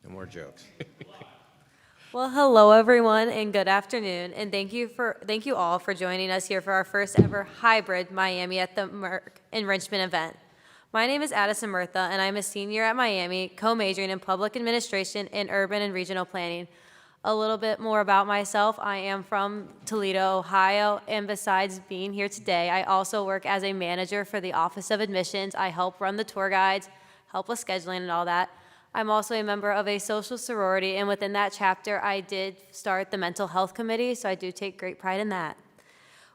No more jokes. Well, hello everyone, and good afternoon, and thank you all for joining us here for our first ever hybrid Miami at the Merc Enrichment event. My name is Addison Murtha, and I'm a senior at Miami, co-majoring in public administration and urban and regional planning. A little bit more about myself: I am from Toledo, Ohio, and besides being here today, I also work as a manager for the Office of Admissions. I help run the tour guides, help with scheduling and all that. I'm also a member of a social sorority, and within that chapter, I did start the mental health committee, so I do take great pride in that.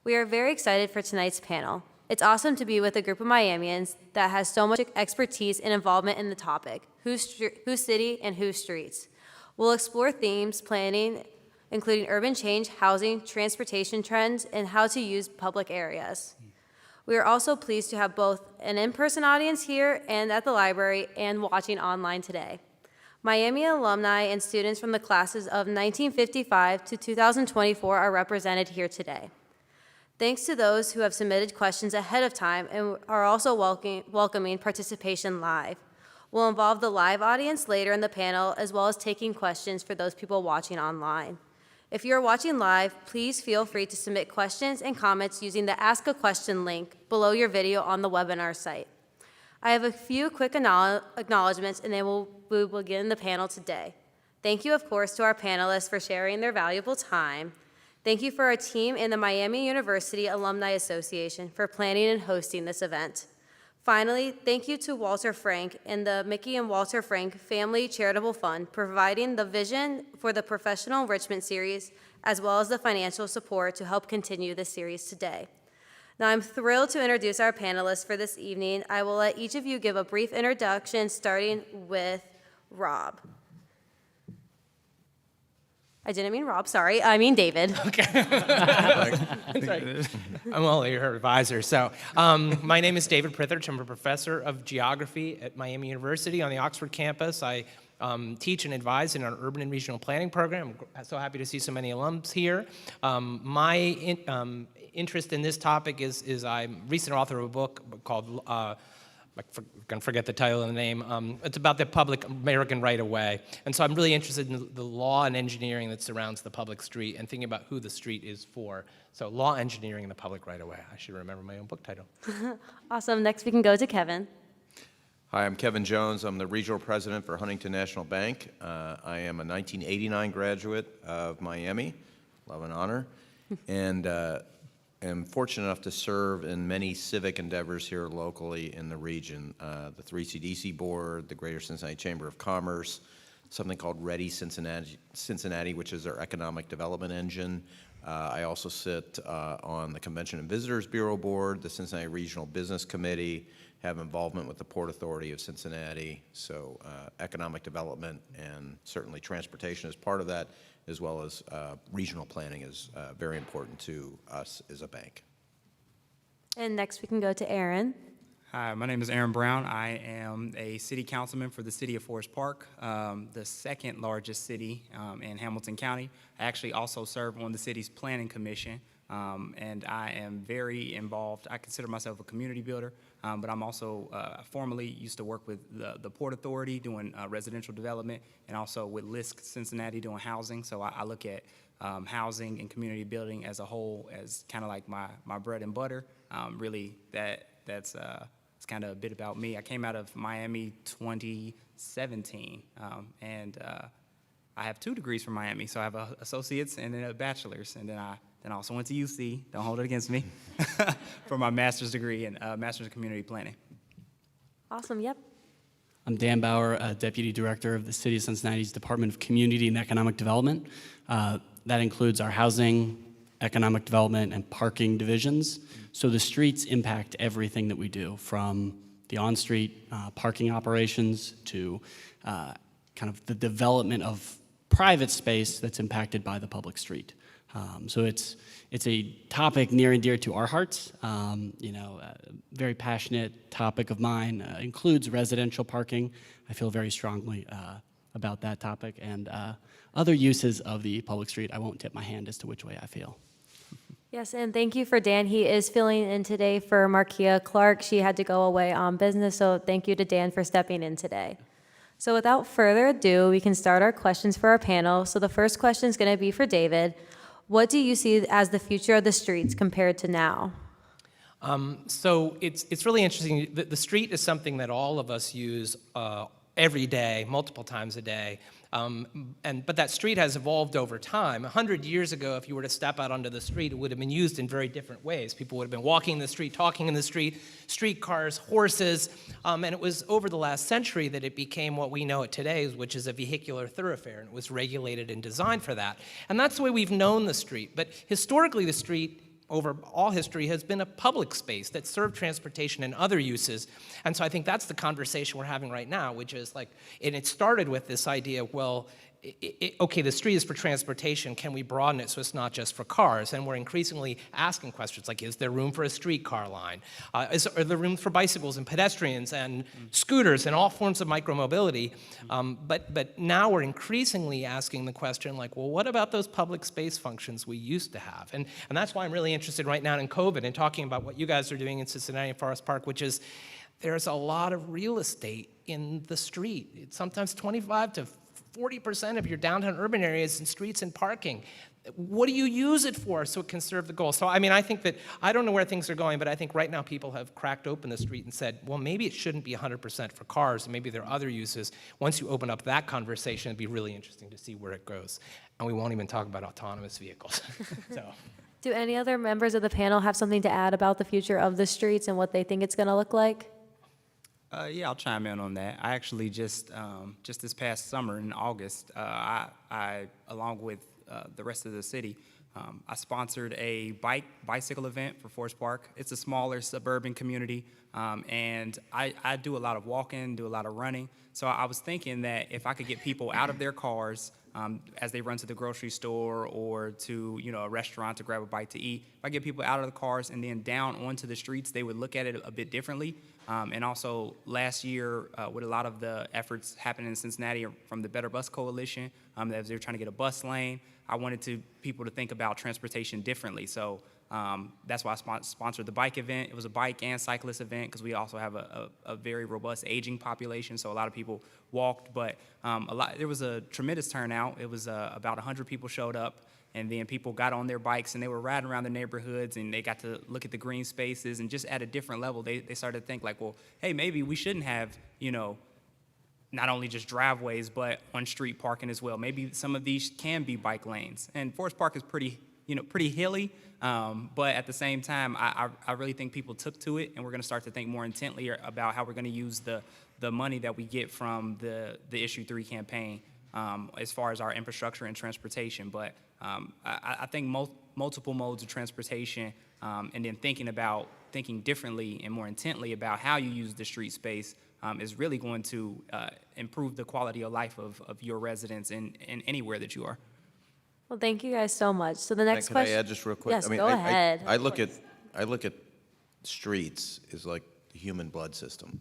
We are very excited for tonight's panel. It's awesome to be with a group of Miamians that has so much expertise and involvement in the topic: whose city and whose streets. We'll explore themes, planning, including urban change, housing, transportation trends, and how to use public areas. We are also pleased to have both an in-person audience here and at the library and watching online today. Miami alumni and students from the classes of 1955 to 2024 are represented here today. Thanks to those who have submitted questions ahead of time and are also welcoming participation live. We'll involve the live audience later in the panel, as well as taking questions for those people watching online. If you're watching live, please feel free to submit questions and comments using the Ask a Question link below your video on the webinar site. I have a few quick acknowledgements, and then we'll begin the panel today. Thank you, of course, to our panelists for sharing their valuable time. Thank you for our team and the Miami University Alumni Association for planning and hosting this event. Finally, thank you to Walter Frank and the Mickey and Walter Frank Family Charitable Fund, providing the vision for the Professional Enrichment Series, as well as the financial support to help continue this series today. Now, I'm thrilled to introduce our panelists for this evening. I will let each of you give a brief introduction, starting with Rob. I didn't mean Rob, sorry. I mean David. Okay. That's right. I'm only her advisor. So my name is David Prithridge. I'm a professor of geography at Miami University on the Oxford campus. I teach and advise in our urban and regional planning program. I'm so happy to see so many alums here. My interest in this topic is I'm a recent author of a book called I'm going to forget the title and the name. It's about the public American right-of-way. And so I'm really interested in the law and engineering that surrounds the public street and thinking about who the street is for. So law engineering and the public right-of-way. I should remember my own book title. Awesome. Next, we can go to Kevin. Hi, I'm Kevin Jones. I'm the regional president for Huntington National Bank. I am a 1989 graduate of Miami. Love and honor. And am fortunate enough to serve in many civic endeavors here locally in the region. The 3CDC Board, the Greater Cincinnati Chamber of Commerce, something called Ready Cincinnati, which is our economic development engine. I also sit on the Convention and Visitors Bureau Board, the Cincinnati Regional Business Committee, have involvement with the Port Authority of Cincinnati, so economic development and certainly transportation is part of that, as well as regional planning is very important to us as a bank. And next we can go to Aaron. Hi, my name is Aaron Brown. I am a city councilman for the city of Forest Park, the second largest city in Hamilton County. I actually also serve on the city's planning commission, and I am very involved. I consider myself a community builder, but I'm also formerly used to work with the Port Authority doing residential development, and also with LISC Cincinnati doing housing. So I look at housing and community building as a whole as kind of like my bread and butter. Really, that's it's kind of a bit about me. I came out of Miami 2017, and I have 2 degrees from Miami. So I have an associate's and then a bachelor's, and then I also went to UC, don't hold it against me, for my master's degree in master's in community planning. Awesome, yep. I'm Dan Bauer, Deputy Director of the City of Cincinnati's Department of Community and Economic Development. That includes our housing, economic development, and parking divisions. So the streets impact everything that we do, from the on-street parking operations to kind of the development of private space that's impacted by the public street. So it's a topic near and dear to our hearts. Very passionate topic of mine. Includes residential parking. I feel very strongly about that topic, and other uses of the public street. I won't tip my hand as to which way I feel. Yes, and thank you for Dan. He is filling in today for Markia Clark. She had to go away on business, so thank you to Dan for stepping in today. So without further ado, we can start our questions for our panel. So the first question is going to be for David. What do you see as the future of the streets compared to now? So it's really interesting. The street is something that all of us use every day, multiple times a day. But that street has evolved over time. 100 years ago, if you were to step out onto the street, it would have been used in very different ways. People would have been walking the street, talking in the street, streetcars, horses. And it was over the last century that it became what we know it today, which is a vehicular thoroughfare. And it was regulated and designed for that. And that's the way we've known the street. But historically, the street over all history has been a public space that served transportation and other uses. And so I think that's the conversation we're having right now, which is like, and it started with this idea, well, okay, the street is for transportation, can we broaden it so it's not just for cars? And we're increasingly asking questions like, is there room for a streetcar line? Are there room for bicycles and pedestrians and scooters and all forms of micromobility? But now we're increasingly asking the question like, well, what about those public space functions we used to have? And that's why I'm really interested right now in COVID and talking about what you guys are doing in Cincinnati and Forest Park, which is there's a lot of real estate in the street. It's sometimes 25 to 40% of your downtown urban areas and streets and parking. What do you use it for so it can serve the goal? So, I mean, I think that, I don't know where things are going, but I think right now people have cracked open the street and said, well, maybe it shouldn't be 100% for cars, and maybe there are other uses. Once you open up that conversation, it'd be really interesting to see where it goes. And we won't even talk about autonomous vehicles. So. Do any other members of the panel have something to add about the future of the streets and what they think it's going to look like? Yeah, I'll chime in on that. I actually just this past summer in August, I along with the rest of the city, I sponsored a bicycle event for Forest Park. It's a smaller suburban community, and I do a lot of walking, do a lot of running. So I was thinking that if I could get people out of their cars as they run to the grocery store or to a restaurant to grab a bite to eat, if I get people out of the cars and then down onto the streets, they would look at it a bit differently. And also last year, with a lot of the efforts happening in Cincinnati from the Better Bus Coalition, as they were trying to get a bus lane, I wanted people to think about transportation differently. So that's why I sponsored the bike event. It was a bike and cyclist event because we also have a very robust aging population, so a lot of people walked, but there was a tremendous turnout. It was about 100 people showed up. And then people got on their bikes and they were riding around the neighborhoods and they got to look at the green spaces, and just at a different level, they started to think like, well, hey, maybe we shouldn't have, not only just driveways, but on-street parking as well. Maybe some of these can be bike lanes. And Forest Park is pretty hilly, but at the same time, I really think people took to it, and we're going to start to think more intently about how we're going to use the money that we get from the Issue 3 campaign as far as our infrastructure and transportation. But I think multiple modes of transportation, and then thinking differently and more intently about how you use the street space is really going to improve the quality of life of your residents in anywhere that you are. Well, thank you guys so much. So the next Can question. I add just real quick? Yes, I mean, go ahead. I look at streets as like the human blood system.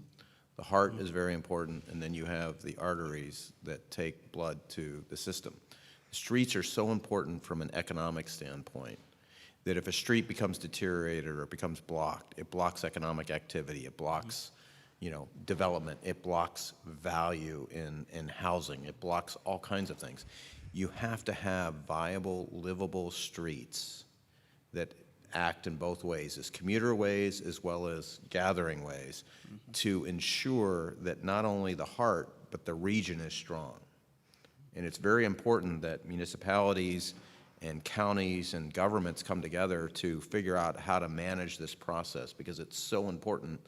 The heart is very important, and then you have the arteries that take blood to the system. The streets are so important from an economic standpoint that if a street becomes deteriorated or it becomes blocked, it blocks economic activity, it blocks development, it blocks value in housing, it blocks all kinds of things. You have to have viable, livable streets that act in both ways, as commuter ways as well as gathering ways, to ensure that not only the heart, but the region is strong. And it's very important that municipalities and counties and governments come together to figure out how to manage this process, because it's so important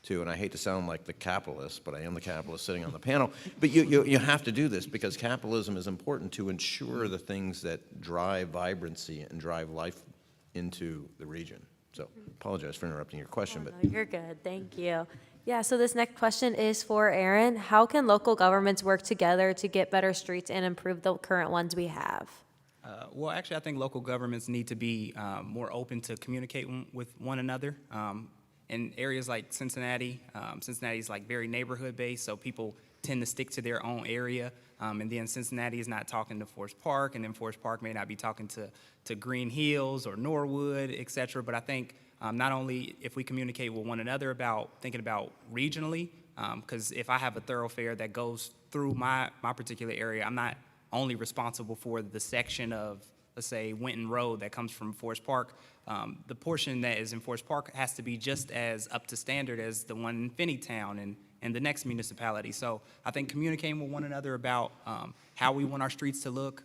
to, and I hate to sound like the capitalist, but I am the capitalist sitting on the panel, but you have to do this because capitalism is important to ensure the things that drive vibrancy and drive life into the region. So apologize for interrupting your question. Oh, but no, you're good. Thank you. Yeah, so this next question is for Aaron. How can local governments work together to get better streets and improve the current ones we have? Well, actually, I think local governments need to be more open to communicating with one another. In areas like Cincinnati, Cincinnati's like very neighborhood-based, so people tend to stick to their own area. And then Cincinnati is not talking to Forest Park, and then Forest Park may not be talking to Green Hills or Norwood, et cetera. But I think not only if we communicate with one another about thinking about regionally, because if I have a thoroughfare that goes through my particular area, I'm not only responsible for the section of, let's say, Winton Road that comes from Forest Park. The portion that is in Forest Park has to be just as up to standard as the one in Finneytown and the next municipality. So I think communicating with one another about how we want our streets to look,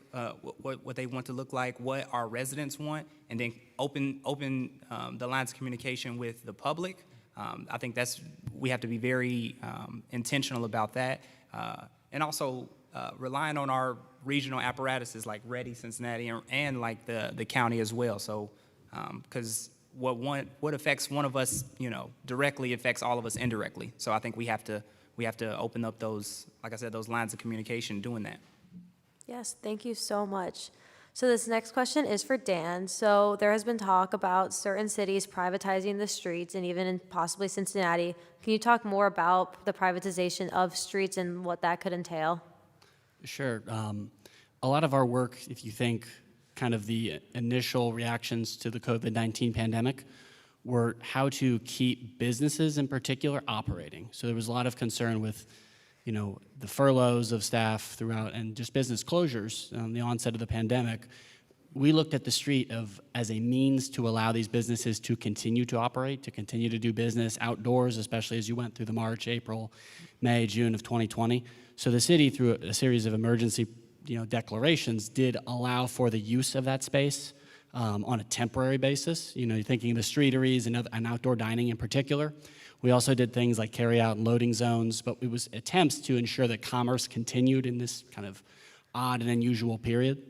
what they want to look like, what our residents want, and then open the lines of communication with the public. I think we have to be very intentional about that. And also relying on our regional apparatuses like Ready, Cincinnati, and like the county as well. So, because what affects one of us, directly affects all of us indirectly. So I think we have to open up those, like I said, those lines of communication doing that. Yes, thank you so much. So this next question is for Dan. So there has been talk about certain cities privatizing the streets, and even in possibly Cincinnati. Can you talk more about the privatization of streets and what that could entail? Sure. A lot of our work, if you think kind of the initial reactions to the COVID-19 pandemic, were how to keep businesses in particular operating. So there was a lot of concern with the furloughs of staff throughout and just business closures the onset of the pandemic. We looked at the street as a means to allow these businesses to continue to operate, to continue to do business outdoors, especially as you went through the March, April, May, June of 2020. So the city, through a series of emergency declarations, did allow for the use of that space on a temporary basis. You're thinking of the streeteries and outdoor dining in particular. We also did things like carry out and loading zones, but it was attempts to ensure that commerce continued in this kind of odd and unusual period.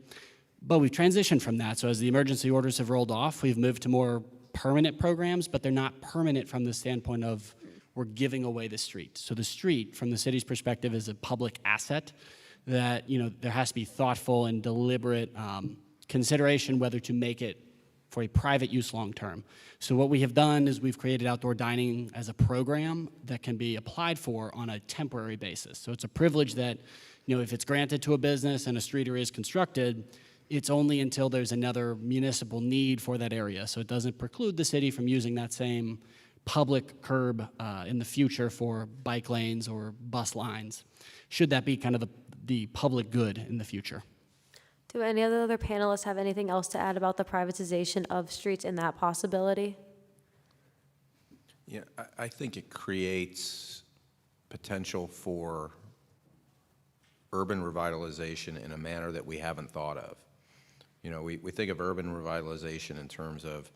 But we've transitioned from that. So as the emergency orders have rolled off, we've moved to more permanent programs, but they're not permanent from the standpoint of we're giving away the street. So the street, from the city's perspective, is a public asset that there has to be thoughtful and deliberate consideration whether to make it for a private use long term. So what we have done is we've created outdoor dining as a program that can be applied for on a temporary basis. So it's a privilege that, if it's granted to a business and a streetery is constructed, it's only until there's another municipal need for that area. So it doesn't preclude the city from using that same public curb in the future for bike lanes or bus lines, should that be kind of the public good in the future. Do any of the other panelists have anything else to add about the privatization of streets and that possibility? Yeah, I think it creates potential for urban revitalization in a manner that we haven't thought of. We think of urban revitalization in terms of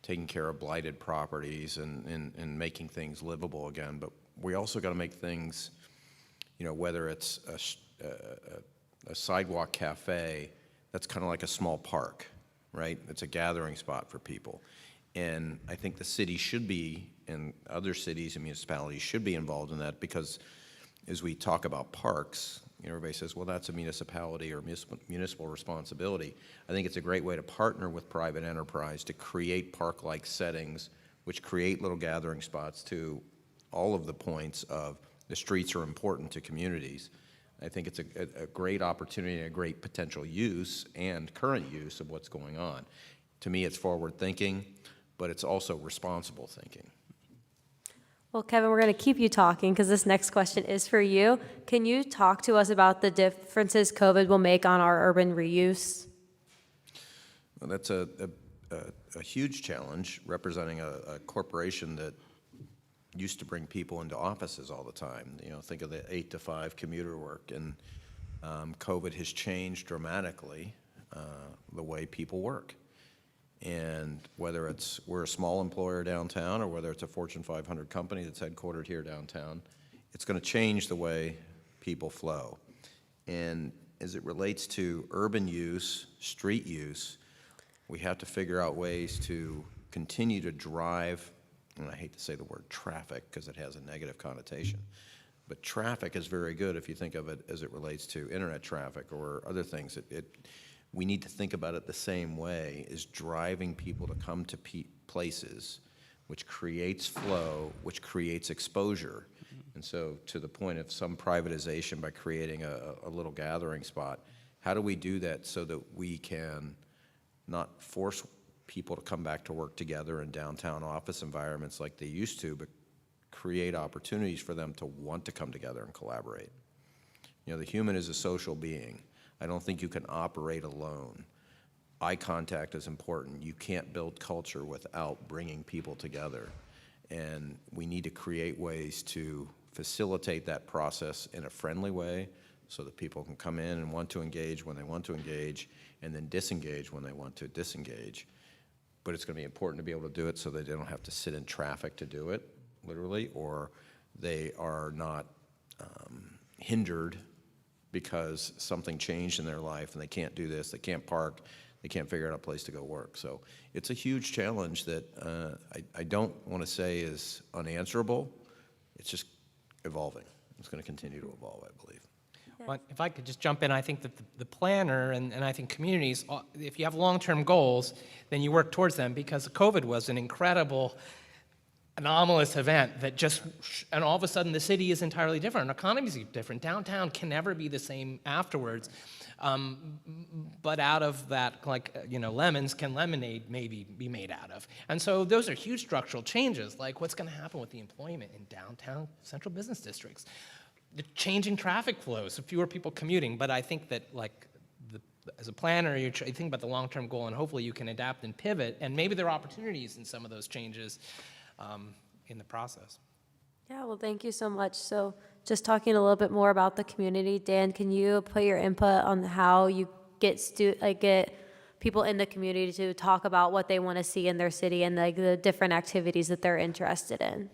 taking care of blighted properties and making things livable again, but we also got to make things, whether it's a sidewalk cafe, that's kind of like a small park, right? It's a gathering spot for people. And I think the city should be, and other cities and municipalities should be involved in that, because as we talk about parks, everybody says, well, that's a municipality or municipal responsibility. I think it's a great way to partner with private enterprise to create park-like settings, which create little gathering spots to all of the points of the streets are important to communities. I think it's a great opportunity and a great potential use and current use of what's going on. To me, it's forward thinking, but it's also responsible thinking. Well, Kevin, we're going to keep you talking because this next question is for you. Can you talk to us about the differences COVID will make on our urban reuse? Well, that's a huge challenge, representing a corporation that used to bring people into offices all the time. Think of the 8 to 5 commuter work, and COVID has changed dramatically the way people work. And whether we're a small employer downtown or whether it's a Fortune 500 company that's headquartered here downtown, it's going to change the way people flow. And as it relates to urban use, street use, we have to figure out ways to continue to drive, and I hate to say the word traffic because it has a negative connotation, but traffic is very good if you think of it as it relates to internet traffic or other things. We need to think about it the same way, is driving people to come to places, which creates flow, which creates exposure. And so to the point of some privatization by creating a little gathering spot, how do we do that so that we can not force people to come back to work together in downtown office environments like they used to, but create opportunities for them to want to come together and collaborate? You know, the human is a social being. I don't think you can operate alone. Eye contact is important. You can't build culture without bringing people together. And we need to create ways to facilitate that process in a friendly way so that people can come in and want to engage when they want to engage and then disengage when they want to disengage. But it's going to be important to be able to do it so that they don't have to sit in traffic to do it, literally, or they are not hindered because something changed in their life and they can't do this, they can't park, they can't figure out a place to go work. So it's a huge challenge that I don't want to say is unanswerable. It's just evolving. It's going to continue to evolve, I believe. Well, if I could just jump in, I think that the planner and I think communities, if you have long-term goals, then you work towards them, because COVID was an incredible, anomalous event that just, and all of a sudden the city is entirely different, economies are different, downtown can never be the same afterwards. But out of that, lemons can lemonade maybe be made out of. And so those are huge structural changes, like what's going to happen with the employment in downtown central business districts, the changing traffic flows, fewer people commuting. But I think that, as a planner, you think about the long-term goal, and hopefully you can adapt and pivot, and maybe there are opportunities in some of those changes in the process. Yeah, well, thank you so much. So just talking a little bit more about the community, Dan, can you put your input on how you get people in the community to talk about what they want to see in their city and the different activities that they're interested in?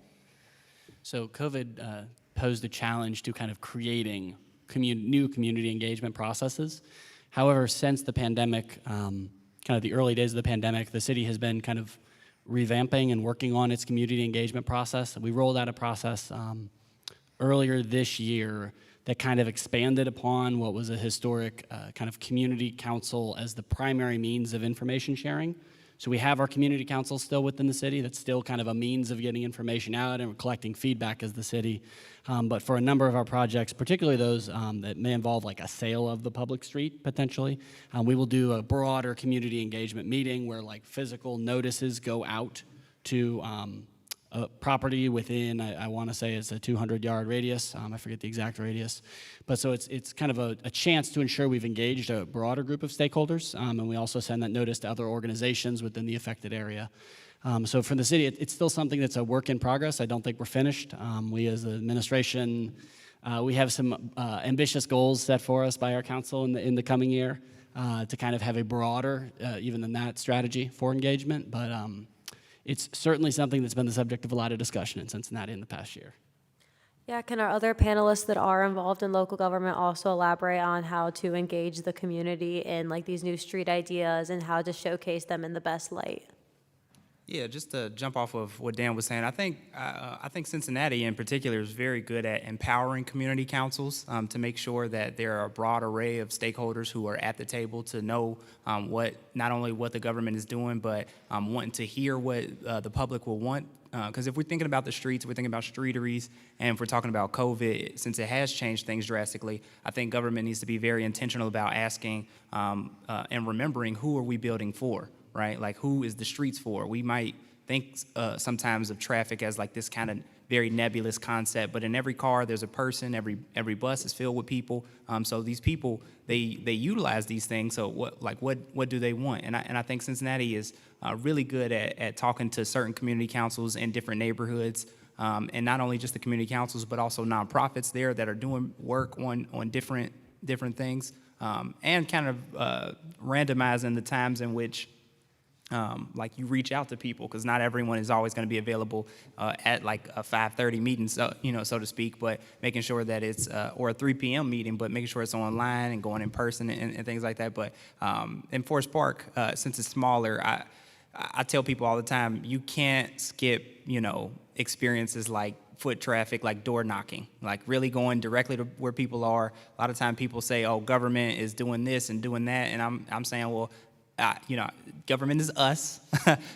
So COVID posed a challenge to kind of creating new community engagement processes. However, since the pandemic, kind of the early days of the pandemic, the city has been kind of revamping and working on its community engagement process. We rolled out a process earlier this year that kind of expanded upon what was a historic kind of community council as the primary means of information sharing. So we have our community council still within the city. That's still kind of a means of getting information out and collecting feedback as the city. But for a number of our projects, particularly those that may involve like a sale of the public street potentially, we will do a broader community engagement meeting where like physical notices go out to a property within, I want to say it's a 200-yard radius. I forget the exact radius. But so it's kind of a chance to ensure we've engaged a broader group of stakeholders, and we also send that notice to other organizations within the affected area. So for the city, it's still something that's a work in progress. I don't think we're finished. We as an administration, we have some ambitious goals set for us by our council in the coming year to kind of have a broader, even than that, strategy for engagement. But it's certainly something that's been the subject of a lot of discussion in Cincinnati in the past year. Yeah, can our other panelists that are involved in local government also elaborate on how to engage the community in like these new street ideas and how to showcase them in the best light? Yeah, just to jump off of what Dan was saying, I think Cincinnati in particular is very good at empowering community councils to make sure that there are a broad array of stakeholders who are at the table to know not only what the government is doing, but wanting to hear what the public will want. Because if we're thinking about the streets, we're thinking about streeteries, and if we're talking about COVID, since it has changed things drastically, I think government needs to be very intentional about asking and remembering who are we building for. Right? Like, who is the streets for? We might think sometimes of traffic as like this kind of very nebulous concept, but in every car there's a person, every bus is filled with people. So these people, they utilize these things. So what do they want? And I think Cincinnati is really good at talking to certain community councils in different neighborhoods. And not only just the community councils, but also nonprofits there that are doing work on different things. And kind of randomizing the times in which like you reach out to people, because not everyone is always going to be available at like a 5:30 meeting, so to speak. But making sure that it's or a 3 p.m. meeting, but making sure it's online and going in person and things like that. But in Forest Park, since it's smaller, I tell people all the time, you can't skip experiences like foot traffic, like door knocking, like really going directly to where people are. A lot of time people say, "Oh, government is doing this and doing that," and I'm saying, well, government is us.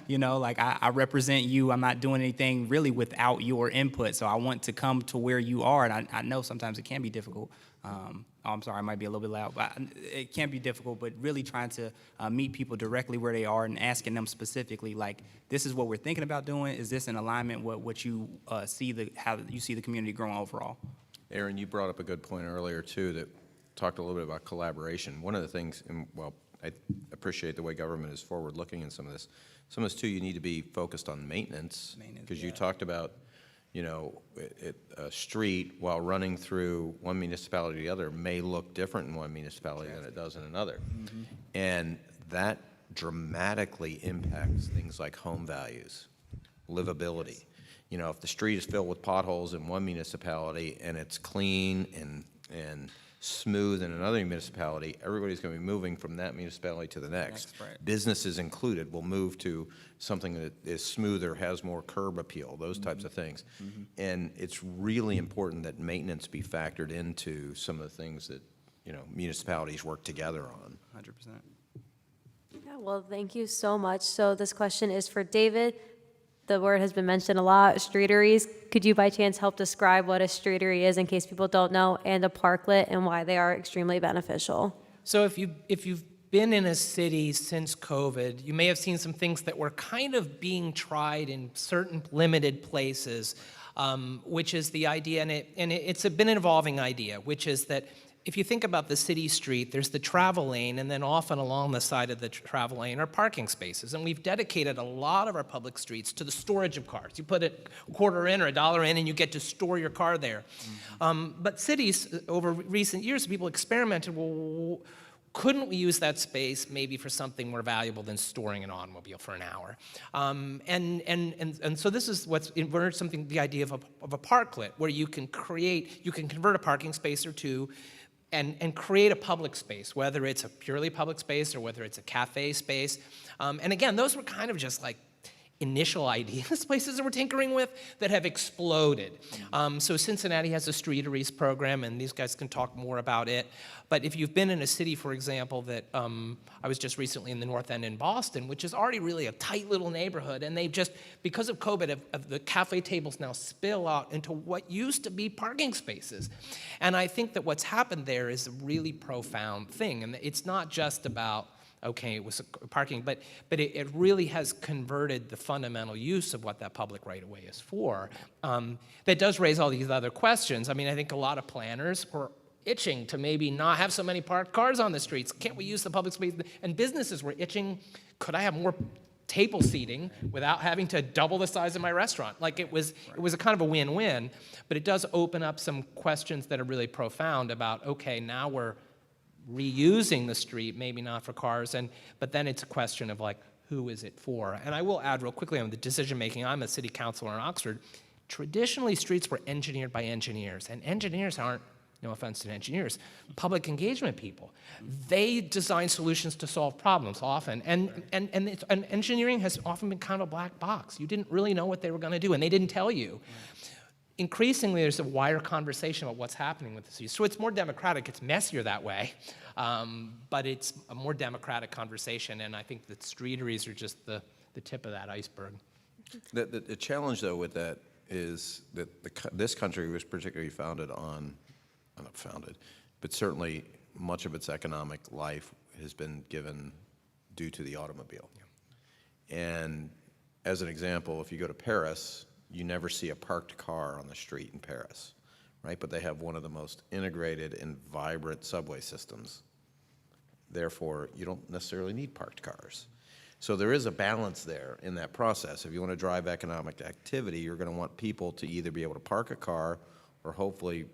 Like I represent you. I'm not doing anything really without your input. So I want to come to where you are. And I know sometimes it can be difficult. I'm sorry, I might be a little bit loud, but it can be difficult. But really trying to meet people directly where they are and asking them specifically, like, this is what we're thinking about doing. Is this in alignment with what you how you see the community growing overall? Aaron, you brought up a good point earlier, too, that talked a little bit about collaboration. One of the things, and well, I appreciate the way government is forward-looking in some of this. Some of this, too, you need to be focused on maintenance. Because you talked about, you know, a street, while running through one municipality to the other, may look different in one municipality than it does in another. And that dramatically impacts things like home values, livability. You know, if the street is filled with potholes in one municipality and it's clean and smooth in another municipality, everybody's going to be moving from that municipality to the next. Right. Businesses included will move to something that is smoother, has more curb appeal, those types of things. And it's really important that maintenance be factored into some of the things that, you know, municipalities work together on. 100%. Yeah, well, thank you so much. So this question is for David. The word has been mentioned a lot, streeteries. Could you by chance help describe what a streetery is in case people don't know, and a parklet, and why they are extremely beneficial? So if you've been in a city since COVID, you may have seen some things that were kind of being tried in certain limited places, which is the idea, and it's been an evolving idea, which is that if you think about the city street, there's the travel lane, and then often along the side of the travel lane are parking spaces. And we've dedicated a lot of our public streets to the storage of cars. You put a quarter in or $1 in, and you get to store your car there. But cities, over recent years, people experimented, well, couldn't we use that space maybe for something more valuable than storing an automobile for an hour? And so this is what's inverted something, the idea of a parklet, where you can convert a parking space or two and create a public space, whether it's a purely public space or whether it's a cafe space. And again, those were kind of just like initial ideas, places that we're tinkering with, that have exploded. So Cincinnati has a streeteries program, and these guys can talk more about it. But if you've been in a city, for example, that I was just recently in the North End in Boston, which is already really a tight little neighborhood, and they've just, because of COVID, the cafe tables now spill out into what used to be parking spaces. And I think that what's happened there is a really profound thing. And it's not just about, okay, it was parking, but it really has converted the fundamental use of what that public right-of-way is for. That does raise all these other questions. I mean, I think a lot of planners were itching to maybe not have so many parked cars on the streets. Can't we use the public space? And businesses were itching, could I have more table seating without having to double the size of my restaurant? Like it was a kind of a win-win, but it does open up some questions that are really profound about, okay, now we're reusing the street, maybe not for cars, but then it's a question of like, who is it for? And I will add real quickly on the decision making, I'm a city councilor in Oxford. Traditionally, streets were engineered by engineers, and engineers aren't, no offense to engineers, public engagement people. They design solutions to solve problems often, and engineering has often been kind of a black box. You didn't really know what they were gonna do, and they didn't tell you. Increasingly, there's a wider conversation about what's happening with the city. So it's more democratic, it's messier that way, but it's a more democratic conversation, and I think that streeteries are just the tip of that iceberg. The challenge, though, with that is that this country was particularly founded on, not founded, but certainly much of its economic life has been given due to the automobile. Yeah. And as an example, if you go to Paris, you never see a parked car on the street in Paris, right? But they have one of the most integrated and vibrant subway systems. Therefore, you don't necessarily need parked cars. So there is a balance there in that process. If you want to drive economic activity, you're going to want people to either be able to park a car or hopefully,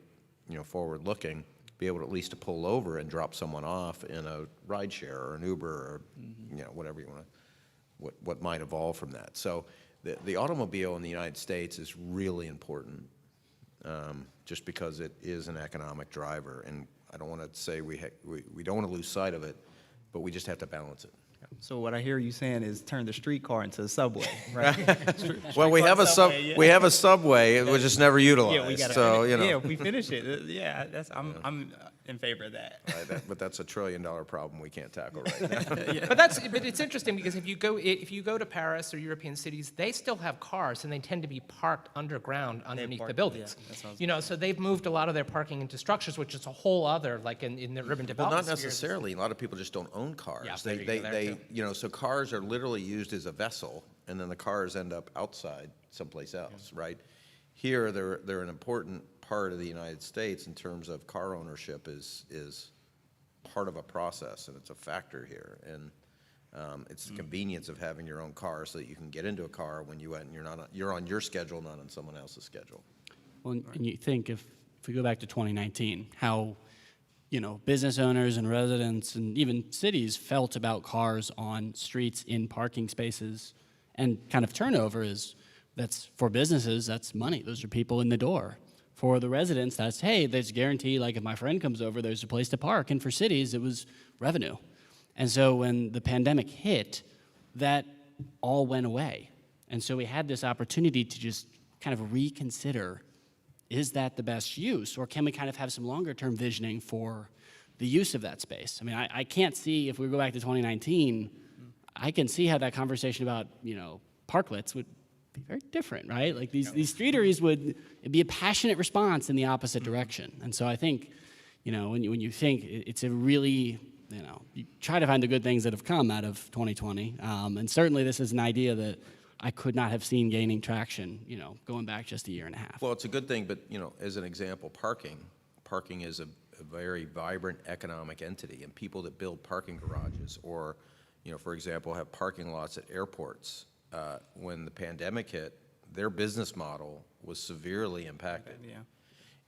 you know, forward-looking, be able to at least to pull over and drop someone off in a rideshare or an Uber or, you know, whatever you want to, what might evolve from that. So the automobile in the United States is really important, just because it is an economic driver, and I don't want to say we don't want to lose sight of it, but we just have to balance it. So what I hear you saying is turn the streetcar into a subway, right? Well, we have a we have a subway, which is never utilized. Yeah, we gotta, so you know. Yeah, if we finish it, yeah, I'm in favor of that. But that's a $1 trillion problem we can't tackle right now. But it's interesting because if you go to Paris or European cities, they still have cars and they tend to be parked underground underneath the buildings. Yeah, you know, so they've moved a lot of their parking into structures, which is a whole other, like in the urban development. Well, not spheres. necessarily. A lot of people just don't own cars. Yeah, they you know, so cars are literally used as a vessel, and then the cars end up outside someplace else, right? Here, they're an important part of the United States in terms of car ownership is part of a process, and it's a factor here. And it's the convenience of having your own car so that you can get into a car when you and you're on your schedule, not on someone else's schedule. Well, and you think if we go back to 2019, how, business owners and residents and even cities felt about cars on streets in parking spaces, and kind of turnover that's for businesses, that's money. Those are people in the door. For the residents, that's, hey, there's a guarantee, like if my friend comes over, there's a place to park. And for cities, it was revenue. And so when the pandemic hit, that all went away. And so we had this opportunity to just kind of reconsider, is that the best use? Or can we kind of have some longer term visioning for the use of that space? I mean, I can't see, if we go back to 2019, I can see how that conversation about, parklets would be very different, right? Like these streeteries it'd be a passionate response in the opposite direction. And so I think, when you think it's a really, you try to find the good things that have come out of 2020. And certainly this is an idea that I could not have seen gaining traction, going back just a year and a half. Well, it's a good thing, but, as an example, parking is a very vibrant economic entity, and people that build parking garages or, for example, have parking lots at airports, when the pandemic hit, their business model was severely impacted. Yeah.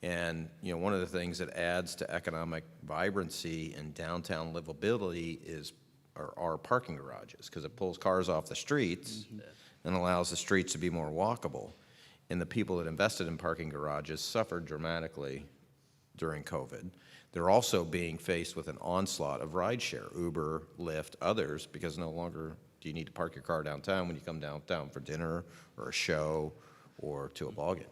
And, one of the things that adds to economic vibrancy and downtown livability are parking garages, because it pulls cars off the streets and allows the streets to be more walkable. And the people that invested in parking garages suffered dramatically during COVID. They're also being faced with an onslaught of rideshare, Uber, Lyft, others, because no longer do you need to park your car downtown when you come downtown for dinner or a show or to a ballgame.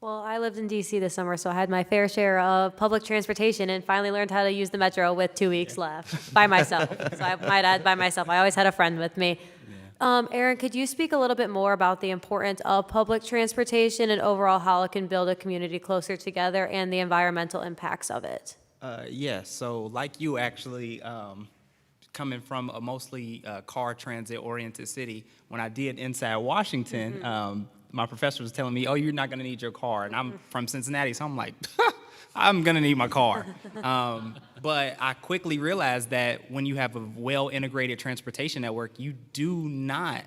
Well, I lived in DC this summer, so I had my fair share of public transportation and finally learned how to use the metro with 2 weeks left by myself. So I might add by myself. I always had a friend with me. Aaron, could you speak a little bit more about the importance of public transportation and overall how it can build a community closer together and the environmental impacts of it? Yes, so like you actually, coming from a mostly car transit-oriented city, when I did Inside Washington, my professor was telling me, oh, you're not going to need your car. And I'm from Cincinnati, so I'm like, I'm going to need my car. But I quickly realized that when you have a well-integrated transportation network, you do not,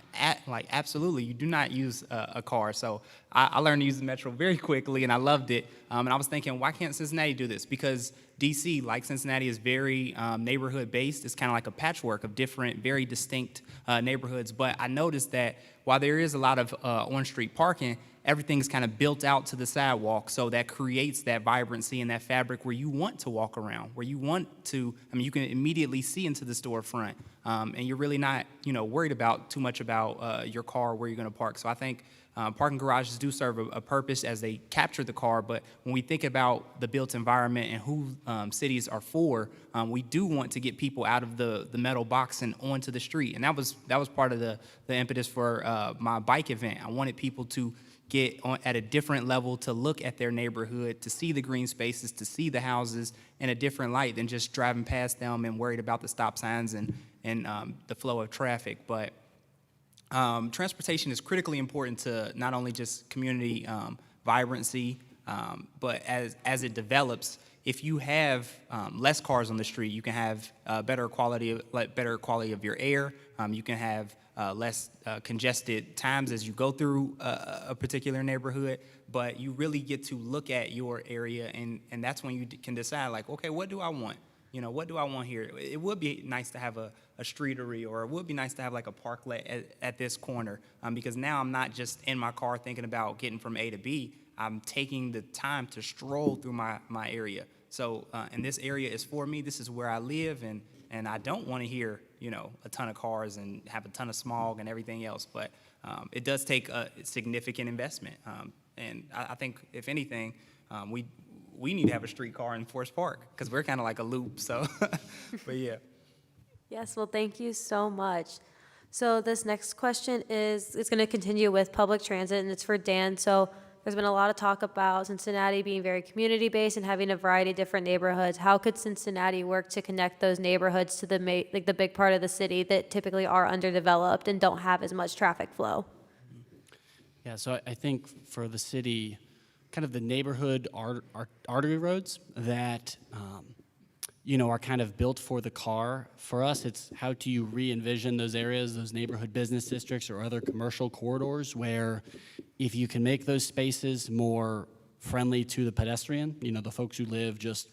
absolutely, you do not use a car. So I learned to use the metro very quickly, and I loved it. And I was thinking, why can't Cincinnati do this? Because DC, like Cincinnati, is very neighborhood-based. It's kind of like a patchwork of different, very distinct neighborhoods. But I noticed that while there is a lot of on-street parking, everything's kind of built out to the sidewalk, so that creates that vibrancy and that fabric where you want to walk around, where you want to, you can immediately see into the storefront, and you're really not, worried about too much about your car, where you're going to park. So I think parking garages do serve a purpose as they capture the car, but when we think about the built environment and who cities are for, we do want to get people out of the metal box and onto the street, and that was part of the impetus for my bike event. I wanted people to get on at a different level, to look at their neighborhood, to see the green spaces, to see the houses in a different light than just driving past them and worried about the stop signs and the flow of traffic. But transportation is critically important to not only just community vibrancy, but as it develops, if you have less cars on the street, you can have better quality of your air. You can have less congested times as you go through a particular neighborhood, but you really get to look at your area, and that's when you can decide, like, okay, what do I want? What do I want here? It would be nice to have a streetery, or it would be nice to have like a parklet at this corner, because now I'm not just in my car thinking about getting from A to B. I'm taking the time to stroll through my area. So, and this area is for me. This is where I live, and I don't want to hear, a ton of cars and have a ton of smog and everything else. But it does take a significant investment. And I think, if anything, we need to have a streetcar in Forest Park, because we're kind of like a loop. So, but yeah. Yes, well, thank you so much. So this next question it's going to continue with public transit, and it's for Dan. So there's been a lot of talk about Cincinnati being very community-based and having a variety of different neighborhoods. How could Cincinnati work to connect those neighborhoods to the big part of the city that typically are underdeveloped and don't have as much traffic flow? Yeah, so I think for the city, kind of the neighborhood artery roads that are kind of built for the car. For us, it's how do you re-envision those areas, those neighborhood business districts or other commercial corridors where if you can make those spaces more friendly to the pedestrian, the folks who live just,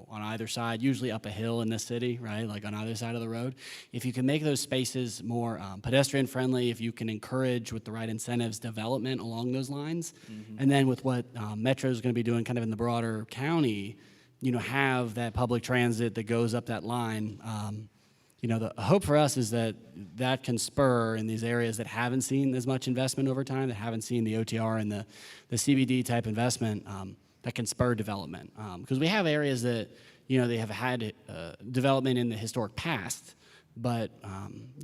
on either side, usually up a hill in this city, right, like on either side of the road. If you can make those spaces more pedestrian friendly, if you can encourage with the right incentives development along those lines, and then with what Metro is going to be doing kind of in the broader county, have that public transit that goes up that line. The hope for us is that that can spur in these areas that haven't seen as much investment over time, that haven't seen the OTR and the CBD type investment, that can spur development. Because we have areas that, they have had development in the historic past, but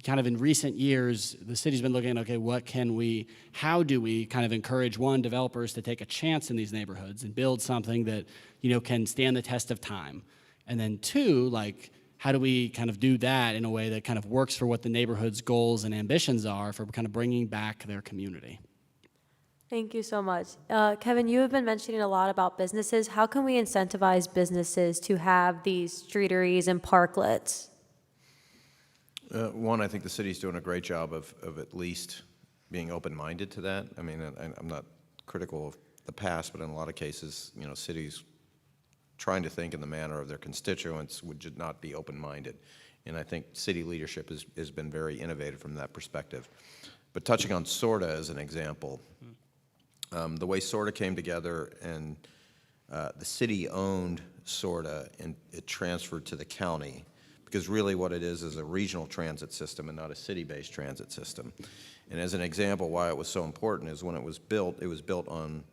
kind of in recent years, the city's been looking at, okay, how do we kind of encourage, one, developers to take a chance in these neighborhoods and build something that, can stand the test of time? And then two, how do we kind of do that in a way that kind of works for what the neighborhood's goals and ambitions are for kind of bringing back their community? Thank you so much. Kevin, you have been mentioning a lot about businesses. How can we incentivize businesses to have these streeteries and parklets? One, I think the city's doing a great job of at least being open-minded to that. I mean, I'm not critical of the past, but in a lot of cases, cities trying to think in the manner of their constituents would just not be open-minded. And I think city leadership has been very innovative from that perspective. But touching on SORTA as an example, the way SORTA came together and the city owned SORTA and it transferred to the county, because really what it is a regional transit system and not a city-based transit system. And as an example, why it was so important is when it was built on,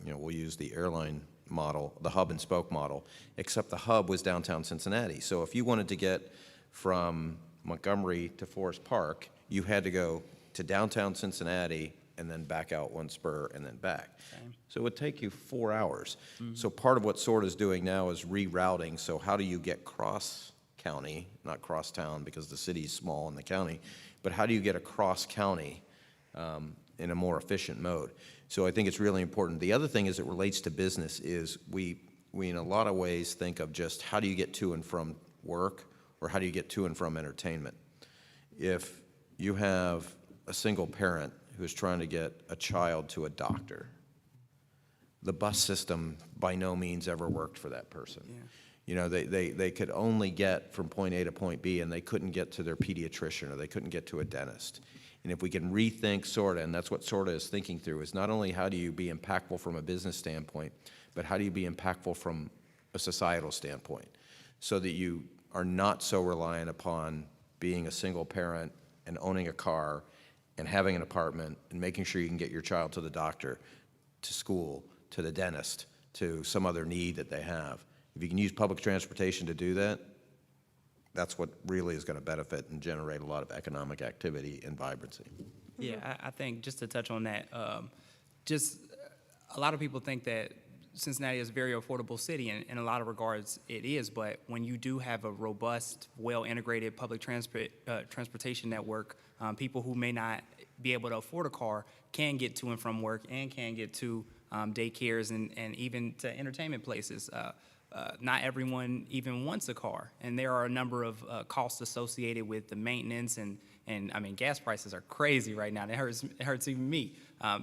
we'll use the airline model, the hub and spoke model, except the hub was downtown Cincinnati. So if you wanted to get from Montgomery to Forest Park, you had to go to downtown Cincinnati and then back out one spur and then back. Okay. So it would take you 4 hours. So part of what SORTA is doing now is rerouting. So how do you get cross-county, not cross-town because the city's small in the county, but how do you get across county in a more efficient mode? So I think it's really important. The other thing as it relates to business is we in a lot of ways think of just how do you get to and from work or how do you get to and from entertainment. If you have a single parent who's trying to get a child to a doctor, the bus system by no means ever worked for that person. Yeah. They could only get from point A to point B and they couldn't get to their pediatrician or they couldn't get to a dentist. And if we can rethink SORTA, and that's what SORTA is thinking through, is not only how do you be impactful from a business standpoint, but how do you be impactful from a societal standpoint so that you are not so reliant upon being a single parent and owning a car and having an apartment and making sure you can get your child to the doctor, to school, to the dentist, to some other need that they have. If you can use public transportation to do that, that's what really is going to benefit and generate a lot of economic activity and vibrancy. Yeah, I think just to touch on that, just a lot of people think that Cincinnati is a very affordable city, and in a lot of regards it is, but when you do have a robust, well-integrated public transportation network, people who may not be able to afford a car can get to and from work and can get to daycares and even to entertainment places. Not everyone even wants a car, and there are a number of costs associated with the maintenance, and I mean, gas prices are crazy right now. It hurts even me.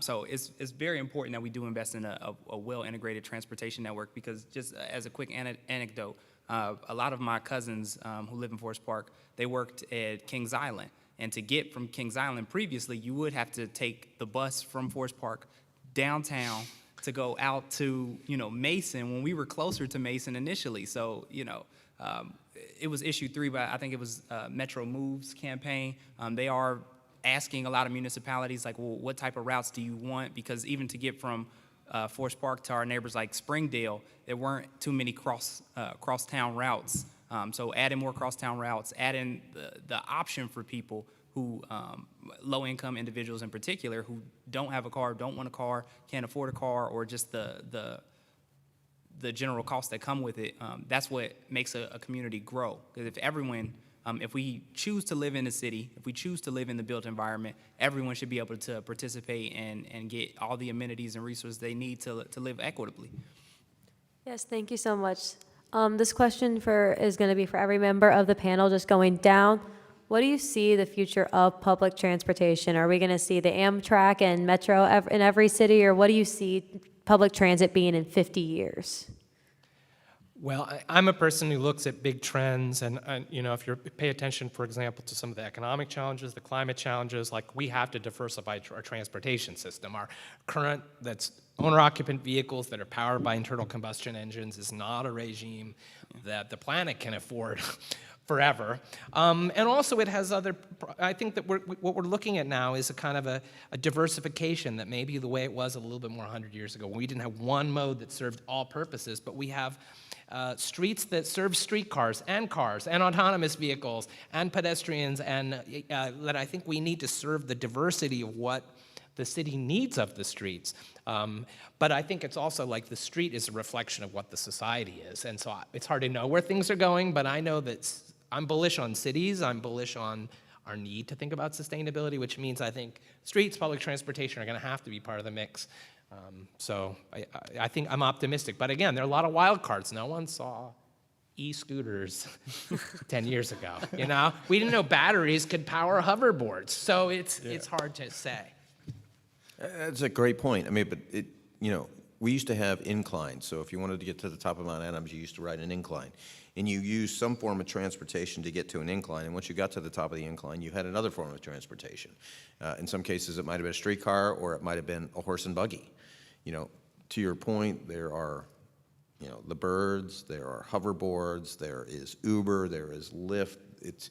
So it's very important that we do invest in a well-integrated transportation network, because just as a quick anecdote, a lot of my cousins who live in Forest Park, they worked at Kings Island, and to get from Kings Island previously, you would have to take the bus from Forest Park downtown to go out to, Mason, when we were closer to Mason initially. So, it was issue 3, but I think it was Metro Moves campaign. They are asking a lot of municipalities, like, well, what type of routes do you want? Because even to get from Forest Park to our neighbors like Springdale, there weren't too many cross-town routes. So add in more cross-town routes, add in the option for people who, low-income individuals in particular, who don't have a car, don't want a car, can't afford a car, or just the general costs that come with it. That's what makes a community grow. Because if everyone If we choose to live in the city, if we choose to live in the built environment, everyone should be able to participate and get all the amenities and resources they need to live equitably. Yes, thank you so much. This question is going to be for every member of the panel, just going down. What do you see the future of public transportation? Are we going to see the Amtrak and Metro in every city, or what do you see public transit being in 50 years? Well, I'm a person who looks at big trends, and if you pay attention, for example, to some of the economic challenges, the climate challenges, like we have to diversify our transportation system. Our current, that's owner-occupant vehicles that are powered by internal combustion engines is not a regime that the planet can afford forever. And also it has I think that what we're looking at now is a kind of a diversification that may be the way it was a little bit more 100 years ago, when we didn't have one mode that served all purposes, but we have streets that serve streetcars and cars and autonomous vehicles and pedestrians, and that I think we need to serve the diversity of what the city needs of the streets. But I think it's also like the street is a reflection of what the society is. And so it's hard to know where things are going, but I know that I'm bullish on cities. I'm bullish on our need to think about sustainability, which means I think streets, public transportation are going to have to be part of the mix. So I think I'm optimistic. But again, there are a lot of wild cards. No one saw e-scooters 10 years ago. We didn't know batteries could power hoverboards. So it's hard to say. That's a great point. I mean, but we used to have inclines. So if you wanted to get to the top of Mount Adams, you used to ride an incline. And you used some form of transportation to get to an incline. And once you got to the top of the incline, you had another form of transportation. In some cases, it might have been a streetcar, or it might have been a horse and buggy. To your point, there are, the birds, there are hoverboards, there is Uber, there is Lyft. It's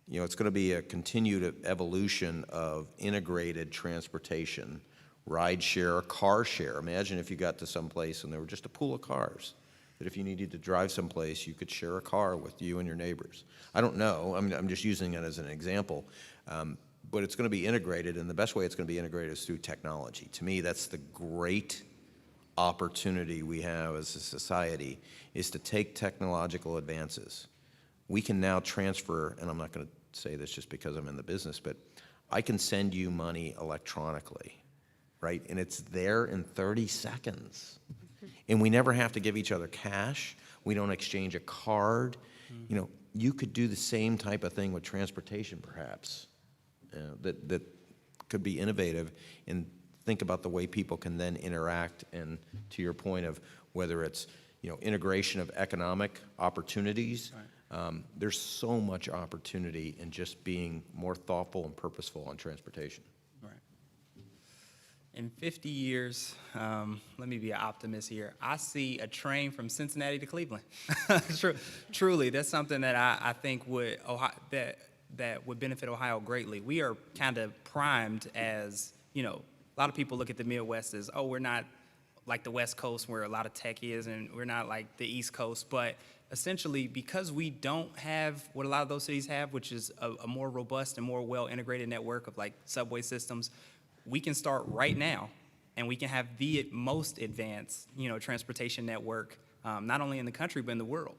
going to be a continued evolution of integrated transportation, ride share, car share. Imagine if you got to some place and there were just a pool of cars, that if you needed to drive someplace, you could share a car with you and your neighbors. I don't know. I'm just using it as an example. But it's going to be integrated, and the best way it's going to be integrated is through technology. To me, that's the great opportunity we have as a society, is to take technological advances. We can now transfer, and I'm not going to say this just because I'm in the business, but I can send you money electronically, right? And it's there in 30 seconds. And we never have to give each other cash. We don't exchange a card. You could do the same type of thing with transportation, perhaps, that could be innovative, and think about the way people can then interact. And to your point of whether it's integration of economic opportunities, there's so much opportunity in just being more thoughtful and purposeful on transportation. Right. In 50 years, let me be an optimist here, I see a train from Cincinnati to Cleveland. Truly, that's something that I think would that would benefit Ohio greatly. We are kind of primed as, a lot of people look at the Midwest as, oh, we're not like the West Coast where a lot of tech is, and we're not like the East Coast, but essentially because we don't have what a lot of those cities have, which is a more robust and more well-integrated network of like subway systems, we can start right now, and we can have the most advanced, transportation network, not only in the country, but in the world.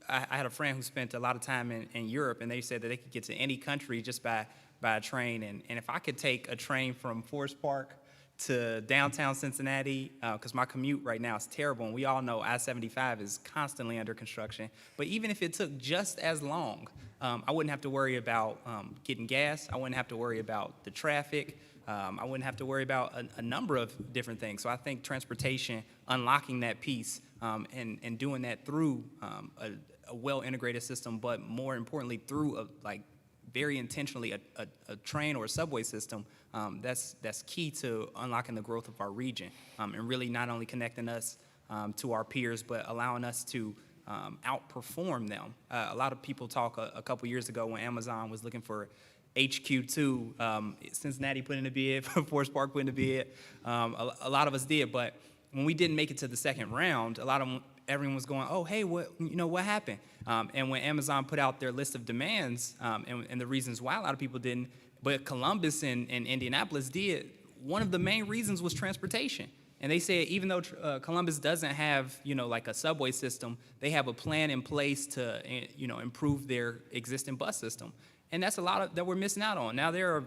I had a friend who spent a lot of time in Europe, and they said that they could get to any country just by a train. And if I could take a train from Forest Park to downtown Cincinnati, because my commute right now is terrible, and we all know I-75 is constantly under construction. But even if it took just as long, I wouldn't have to worry about getting gas. I wouldn't have to worry about the traffic. I wouldn't have to worry about a number of different things. So I think transportation, unlocking that piece, and doing that through a well-integrated system, but more importantly through very intentionally a train or a subway system, that's key to unlocking the growth of our region, and really not only connecting us to our peers, but allowing us to outperform them. A lot of people talk a couple years ago when Amazon was looking for HQ2, Cincinnati put in a bid, Forest Park put in a bid. A lot of us did, but when we didn't make it to the second round, everyone was going, oh, hey, what happened? And when Amazon put out their list of demands, and the reasons why a lot of people didn't, but Columbus and Indianapolis did, one of the main reasons was transportation. And they said even though Columbus doesn't have, like a subway system, they have a plan in place to, improve their existing bus system. And that's a lot that we're missing out on. Now, there are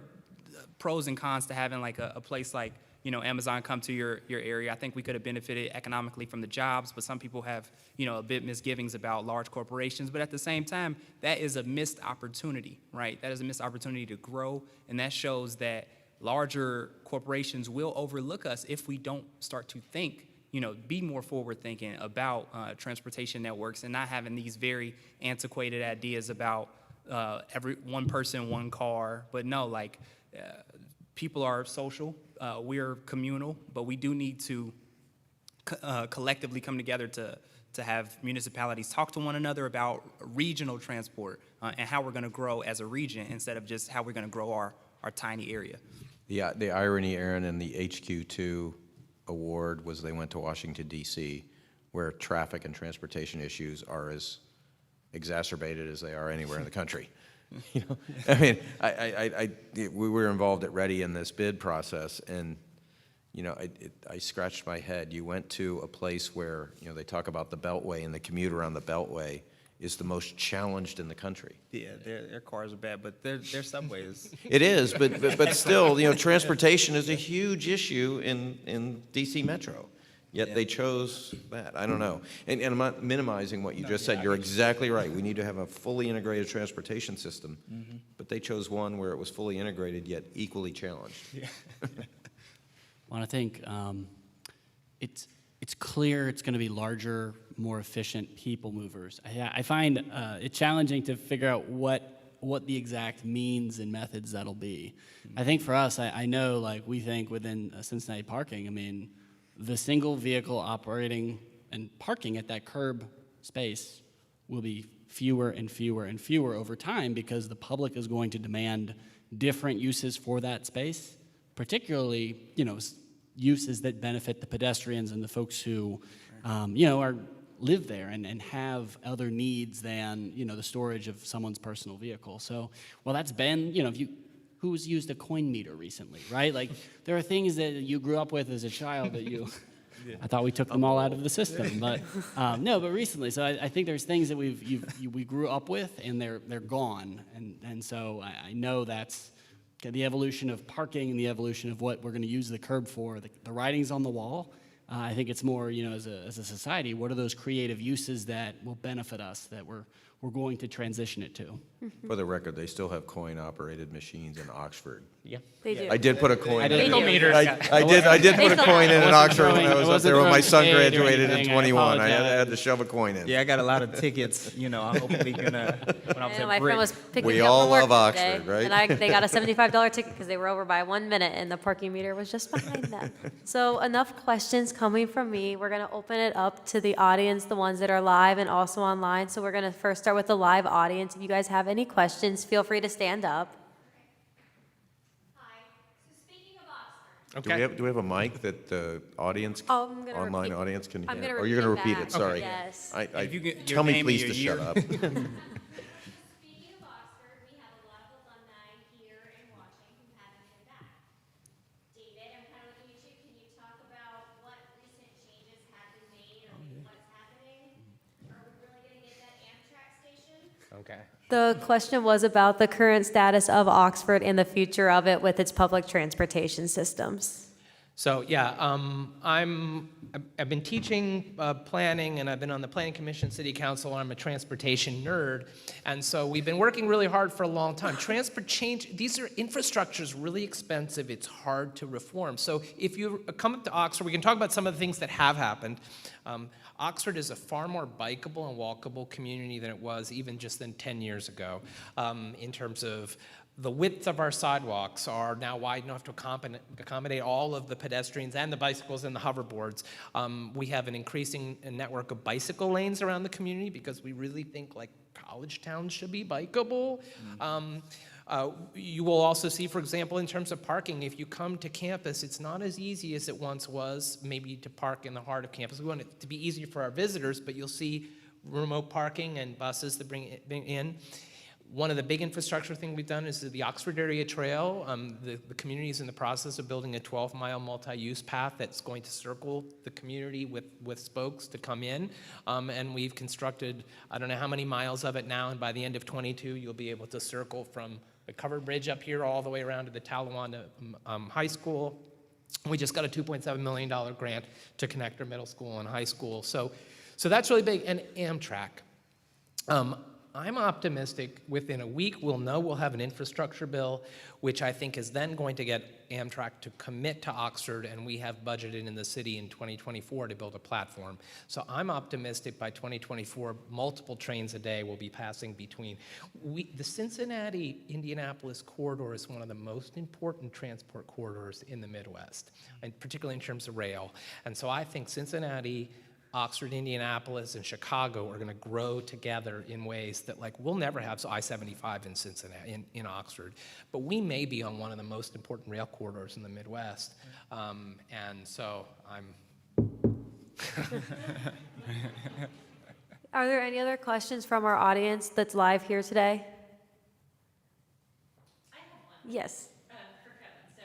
pros and cons to having like a place like, Amazon come to your area. I think we could have benefited economically from the jobs, but some people have, a bit misgivings about large corporations. But at the same time, that is a missed opportunity, right? That is a missed opportunity to grow, and that shows that larger corporations will overlook us if we don't start to think, be more forward thinking about transportation networks and not having these very antiquated ideas about every one person, one car. But no, like people are social, we're communal, but we do need to collectively come together to have municipalities talk to one another about regional transport and how we're going to grow as a region instead of just how we're going to grow our tiny area. The irony, Aaron, in the HQ2 award was they went to Washington, D.C., where traffic and transportation issues are as exacerbated as they are anywhere in the country. I mean, we were involved at Ready in this bid process, and I scratched my head. You went to a place where they talk about the Beltway, and the commute around the Beltway is the most challenged in the country. Yeah, their cars are bad, but their subway is. It is, but still, transportation is a huge issue in DC Metro. Yet they chose that. I don't know. And I'm not minimizing what you just said. You're exactly right. We need to have a fully integrated transportation system. But they chose one where it was fully integrated yet equally challenged. Yeah. Well, I think it's clear it's going to be larger, more efficient people movers. I find it challenging to figure out what the exact means and methods that'll be. I think for us, I know like we think within Cincinnati parking, I mean, the single vehicle operating and parking at that curb space will be fewer and fewer and fewer over time because the public is going to demand different uses for that space, particularly, uses that benefit the pedestrians and the folks who, live there and have other needs than, the storage of someone's personal vehicle. So, well, that's been, who's used a coin meter recently, right? Like, there are things that you grew up with as a child that you, I thought we took them all out of the system, but no, but recently. So I think there's things that we grew up with and they're gone. And so I know that's the evolution of parking and the evolution of what we're going to use the curb for. The writing's on the wall. I think it's more, as a society, what are those creative uses that will benefit us that we're going to transition it to? For the record, they still have coin-operated machines in Oxford. Yeah. They do. I did put a coin in. They do. I did put a coin in Oxford when I was up there when my son throwing shade or graduated in anything. I 21. I apologize. had to shove a coin in. Yeah, I got a lot of tickets. I hope we can. When I was And at my friend was picking We me up all from work love today, Oxford, right? And they got a $75 ticket because they were over by 1 minute, and the parking meter was just behind them. So enough questions coming from me. We're going to open it up to the audience, the ones that are live and also online. So we're going to first start with the live audience. If you guys have any questions, feel free to stand up. Hi. So speaking of Oxford, Okay. Do we have a mic that the audience, Oh, I'm gonna online repeat- audience can I'm hear? gonna Or you're going to repeat repeat it, that. sorry. Yes. If you get your Tell me name and please your to year. shut up. speaking of Oxford, we have a lot of alumni here and watching who haven't been back. David, I'm kind of looking at you. Can you talk about what recent changes have been made or maybe what's happening? Are we really going to get that Amtrak station? Okay. The question was about the current status of Oxford and the future of it with its public transportation systems. So yeah, I've been teaching planning, and I've been on the Planning Commission, City Council. I'm a transportation nerd, and so we've been working really hard for a long time. These are infrastructure's really expensive. It's hard to reform. So if you come up to Oxford, we can talk about some of the things that have happened. Oxford is a far more bikeable and walkable community than it was even just 10 years ago, in terms of the width of our sidewalks are now wide enough to accommodate all of the pedestrians and the bicycles and the hoverboards. We have an increasing network of bicycle lanes around the community because we really think like college towns should be bikeable. You will also see, for example, in terms of parking, if you come to campus, it's not as easy as it once was, maybe to park in the heart of campus. We want it to be easier for our visitors, but you'll see remote parking and buses that bring it in. One of the big infrastructure things we've done is the Oxford Area Trail. The community is in the process of building a 12-mile multi-use path that's going to circle the community with spokes to come in. And we've constructed, I don't know how many miles of it now, and by the end of 22, you'll be able to circle from the covered bridge up here all the way around to the Talawanda High School. We just got a $2.7 million grant to connect our middle school and high school. So that's really big. And Amtrak. I'm optimistic within a week we'll have an infrastructure bill, which I think is then going to get Amtrak to commit to Oxford, and we have budgeted in the city in 2024 to build a platform. So I'm optimistic by 2024, multiple trains a day will be passing between. The Cincinnati-Indianapolis corridor is one of the most important transport corridors in the Midwest, and particularly in terms of rail. And so I think Cincinnati, Oxford, Indianapolis, and Chicago are going to grow together in ways that, like, we'll never have I-75 in Cincinnati, in Oxford, but we may be on one of the most important rail corridors in the Midwest. And so Are there any other questions from our audience that's live here today? I have one. Yes. For Kevin. So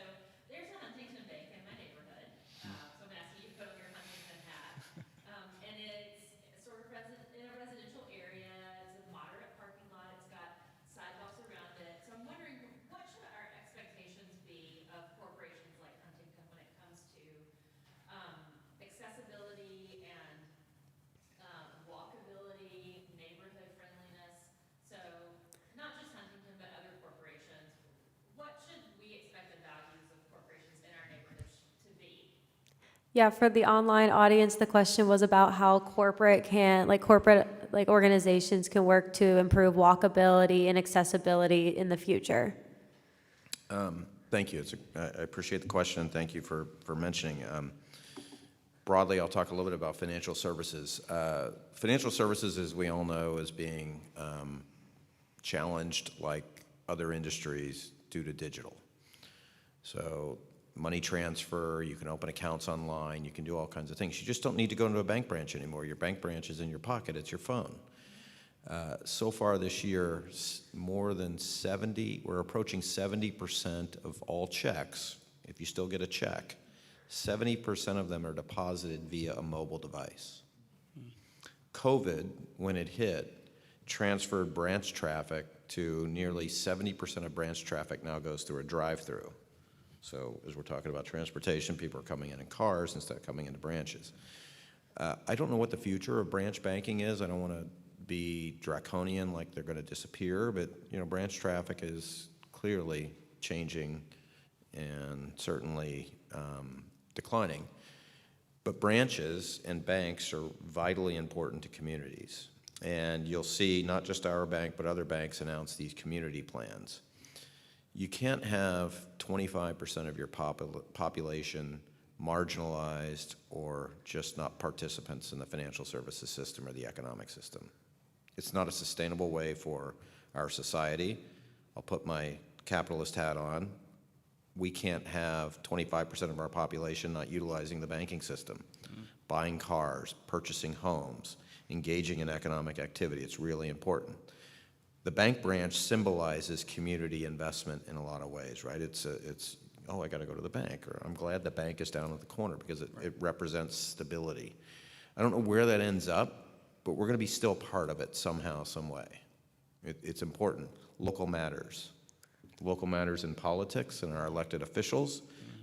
there's a Huntington Bank in my neighborhood. So I'm asking you to put on your Huntington hat. And it's sort of in a residential area. It's a moderate parking lot. It's got sidewalks around it. So I'm wondering, what should our expectations be of corporations like Huntington when it comes to accessibility and walkability, neighborhood friendliness? So not just Huntington, but other corporations. What should we expect the values of corporations in our neighborhoods to be? Yeah, for the online audience, the question was about how corporate organizations can work to improve walkability and accessibility in the future. Thank you. I appreciate the question, and thank you for mentioning. Broadly, I'll talk a little bit about financial services. Financial services, as we all know, is being challenged like other industries due to digital. So money transfer, you can open accounts online, you can do all kinds of things. You just don't need to go into a bank branch anymore. Your bank branch is in your pocket, it's your phone. So far this year, we're approaching 70% of all checks, if you still get a check, 70% of them are deposited via a mobile device. COVID, when it hit, transferred branch traffic to nearly 70% of branch traffic now goes through a drive-through. So as we're talking about transportation, people are coming in cars instead of coming into branches. I don't know what the future of branch banking is. I don't want to be draconian like they're going to disappear, but branch traffic is clearly changing and certainly declining. But branches and banks are vitally important to communities. And you'll see not just our bank, but other banks announce these community plans. You can't have 25% of your population marginalized or just not participants in the financial services system or the economic system. It's not a sustainable way for our society. I'll put my capitalist hat on. We can't have 25% of our population not utilizing the banking system, buying cars, purchasing homes, engaging in economic activity. It's really important. The bank branch symbolizes community investment in a lot of ways, right? Oh, I got to go to the bank, or I'm glad the bank is down at the corner because it represents stability. I don't know where that ends up, but we're going to be still part of it somehow, some way. It's important. Local matters. Local matters in politics and our elected officials.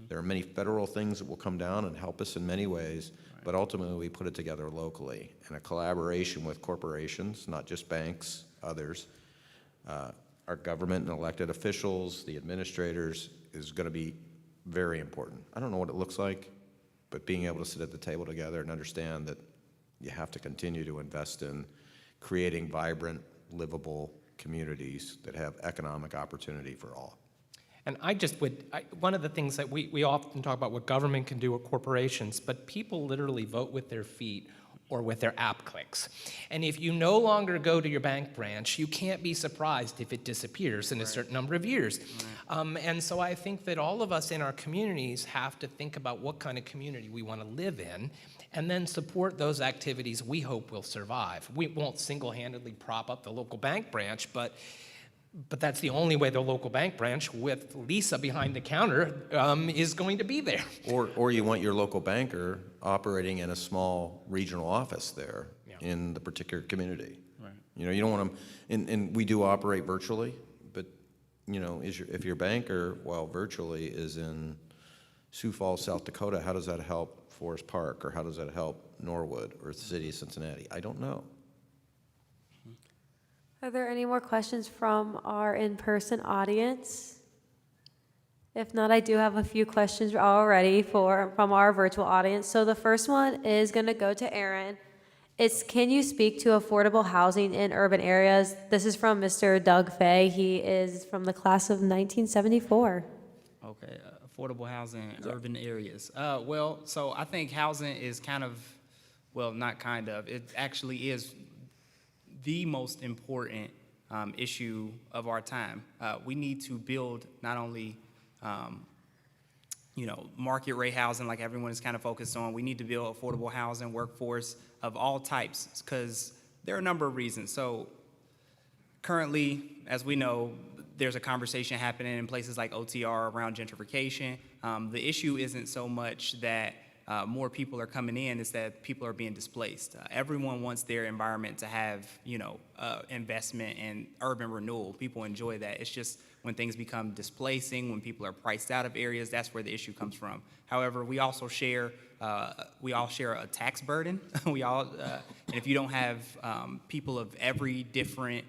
There are many federal things that will come down and help us in many ways, but ultimately we put it together locally in a collaboration with corporations, not just banks, others. Our government and elected officials, the administrators, is going to be very important. I don't know what it looks like, but being able to sit at the table together and understand that you have to continue to invest in creating vibrant, livable communities that have economic opportunity for all. And one of the things that we often talk about what government can do with corporations, but people literally vote with their feet or with their app clicks. And if you no longer go to your bank branch, you can't be surprised if it disappears in a certain number of years. And so I think that all of us in our communities have to think about what kind of community we want to live in and then support those activities we hope will survive. We won't single-handedly prop up the local bank branch, but But that's the only way the local bank branch with Lisa behind the counter is going to be there. Or you want your local banker operating in a small regional office there in the particular community. Right. You know, you don't want them, and we do operate virtually, but, you know, if your banker, while virtually, is in Sioux Falls, South Dakota, how does that help Forest Park, or how does that help Norwood or the city of Cincinnati? I don't know. Are there any more questions from our in-person audience? If not, I do have a few questions already from our virtual audience. So the first one is going to go to Aaron. It's, can you speak to affordable housing in urban areas? This is from Mr. Doug Fay. He is from the class of 1974. Okay, affordable housing in urban areas. Well, so I think housing is kind of, well, not kind of, it actually is the most important issue of our time. We need to build not only, market rate housing like everyone is kind of focused on. We need to build affordable housing, workforce of all types, because there are a number of reasons. So currently, as we know, there's a conversation happening in places like OTR around gentrification. The issue isn't so much that more people are coming in, it's that people are being displaced. Everyone wants their environment to have, investment and urban renewal. People enjoy that. It's just when things become displacing, when people are priced out of areas, that's where the issue comes from. However, we all share a tax burden. And if you don't have people of every different,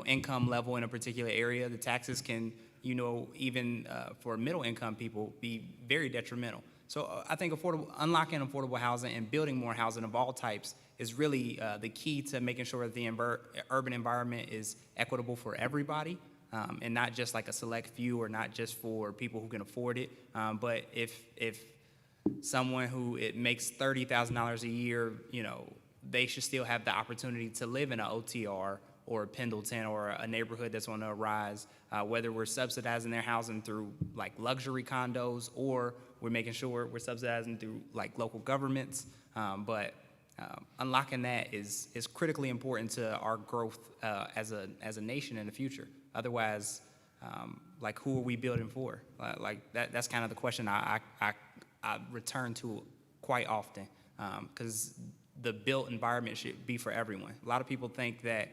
income level in a particular area, the taxes can, even for middle income people, be very detrimental. So I think unlocking affordable housing and building more housing of all types is really the key to making sure that the urban environment is equitable for everybody, and not just like a select few, or not just for people who can afford it. But if someone who it makes $30,000 a year, they should still have the opportunity to live in an OTR or Pendleton or a neighborhood that's on the rise, whether we're subsidizing their housing through like luxury condos, or we're making sure we're subsidizing through like local governments. But unlocking that is critically important to our growth as a nation in the future. Otherwise, like, who are we building for? That's kind of the question I return to quite often, because the built environment should be for everyone. A lot of people think that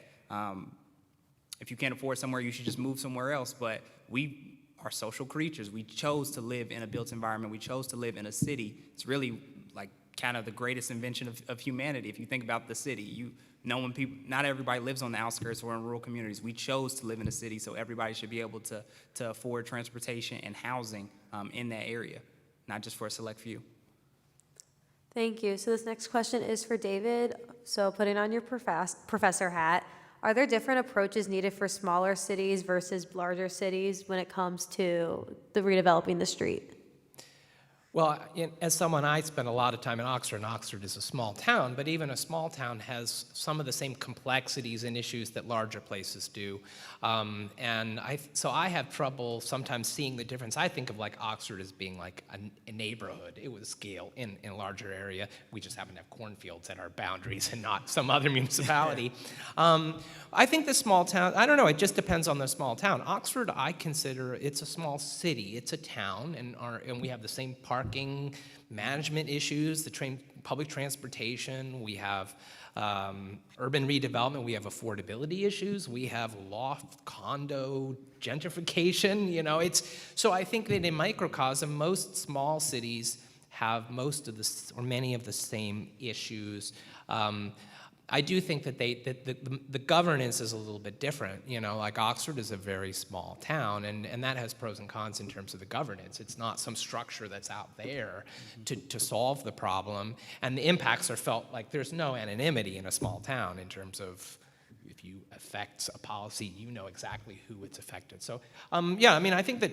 if you can't afford somewhere, you should just move somewhere else. But we are social creatures. We chose to live in a built environment. We chose to live in a city. It's really like kind of the greatest invention of humanity. If you think about the city, not everybody lives on the outskirts or in rural communities. We chose to live in a city, so everybody should be able to afford transportation and housing in that area, not just for a select few. Thank you. So this next question is for David. So putting on your professor hat, are there different approaches needed for smaller cities versus larger cities when it comes to the redeveloping the street? Well, as someone, I spent a lot of time in Oxford, and Oxford is a small town, but even a small town has some of the same complexities and issues that larger places do. So I have trouble sometimes seeing the difference. I think of like Oxford as being like a neighborhood. It would scale in a larger area. We just happen to have cornfields at our boundaries and not some other municipality. I think the small town, I don't know, it just depends on the small town. Oxford, I consider, it's a small city. It's a town, and we have the same parking management issues, public transportation, we have urban redevelopment, we have affordability issues, we have loft condo gentrification, so I think that in microcosm, most small cities have many of the same issues. I do think that the governance is a little bit different. Like Oxford is a very small town, and that has pros and cons in terms of the governance. It's not some structure that's out there to solve the problem, and the impacts are felt like there's no anonymity in a small town in terms of if you affect a policy, you know exactly who it's affected. So, I think that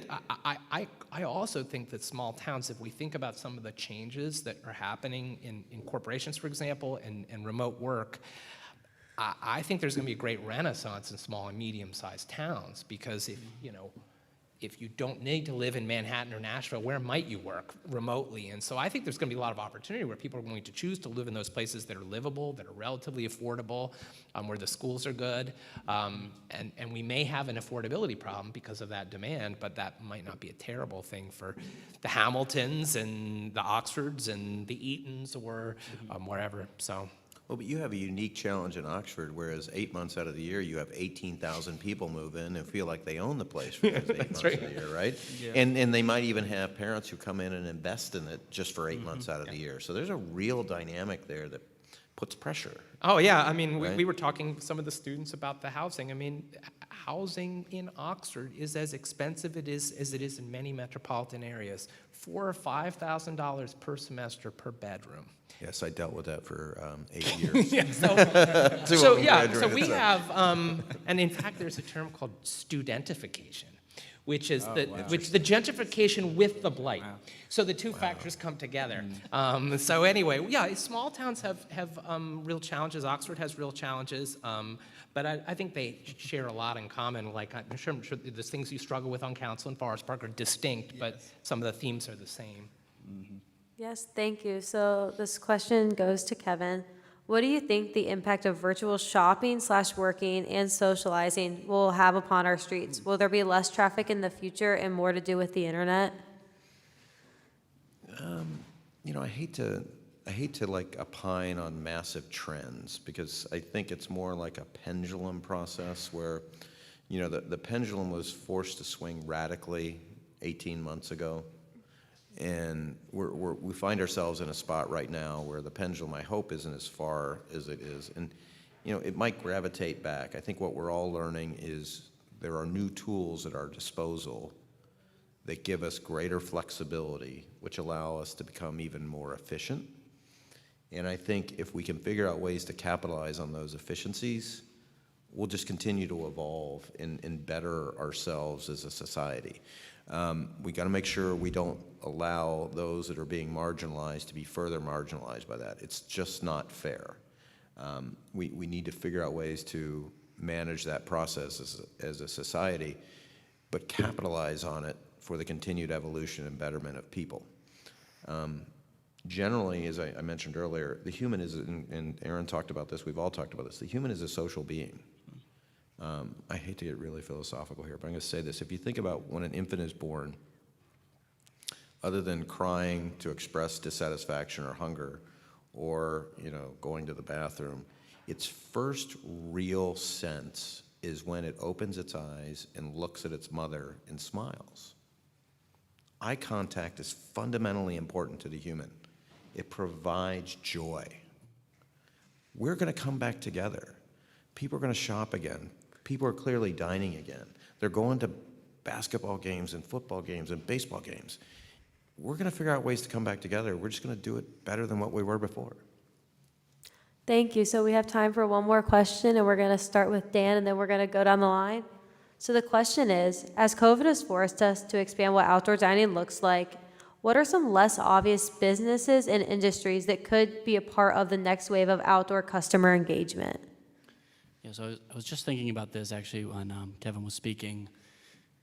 I also think that small towns, if we think about some of the changes that are happening in corporations, for example, and remote work, I think there's going to be a great renaissance in small and medium-sized towns because if if you don't need to live in Manhattan or Nashville, where might you work remotely? And so I think there's going to be a lot of opportunity where people are going to choose to live in those places that are livable, that are relatively affordable, where the schools are good. And we may have an affordability problem because of that demand, but that might not be a terrible thing for the Hamiltons and the Oxfords and the Eatons or wherever. So. Well, but you have a unique challenge in Oxford, whereas 8 months out of the year, you have 18,000 people move in and feel like they own the place for those 8 months of the year, right? And they might even have parents who come in and invest in it just for 8 months out of the year. So there's a real dynamic there that puts pressure. Oh, yeah. I mean, Right? we were talking to some of the students about the housing. I mean, housing in Oxford is as expensive as it is in many metropolitan areas. $4,000 or $5,000 per semester per bedroom. Yes, I dealt with that for 8 years. Yeah, so we have, and in fact, there's a term called studentification, which is the gentrification with the blight. So the two factors come together. So anyway, yeah, small towns have real challenges. Oxford has real challenges, but I think they share a lot in common. Like I'm sure the things you struggle with on council in Forest Park are distinct, but some of the themes are the same. Yes, thank you. So this question goes to Kevin. What do you think the impact of virtual shopping/working and socializing will have upon our streets? Will there be less traffic in the future and more to do with the internet? You know, I hate to like opine on massive trends because I think it's more like a pendulum process where, you know, the pendulum was forced to swing radically 18 months ago. And we find ourselves in a spot right now where the pendulum, I hope, isn't as far as it is. And, you know, it might gravitate back. I think what we're all learning is there are new tools at our disposal that give us greater flexibility, which allow us to become even more efficient. And I think if we can figure out ways to capitalize on those efficiencies, we'll just continue to evolve and better ourselves as a society. We got to make sure we don't allow those that are being marginalized to be further marginalized by that. It's just not fair. We need to figure out ways to manage that process as a society, but capitalize on it for the continued evolution and betterment of people. Generally, as I mentioned earlier, the human is, and Aaron talked about this, we've all talked about this, the human is a social being. I hate to get really philosophical here, but I'm going to say this. If you think about when an infant is born, other than crying to express dissatisfaction or hunger or, you know, going to the bathroom, its first real sense is when it opens its eyes and looks at its mother and smiles. Eye contact is fundamentally important to the human. It provides joy. We're going to come back together. People are going to shop again. People are clearly dining again. They're going to basketball games and football games and baseball games. We're going to figure out ways to come back together. We're just going to do it better than what we were before. Thank you. So we have time for one more question, and we're going to start with Dan, and then we're going to go down the line. So the question is, as COVID has forced us to expand what outdoor dining looks like, what are some less obvious businesses and industries that could be a part of the next wave of outdoor customer engagement? Yeah, so I was just thinking about this actually when Kevin was speaking.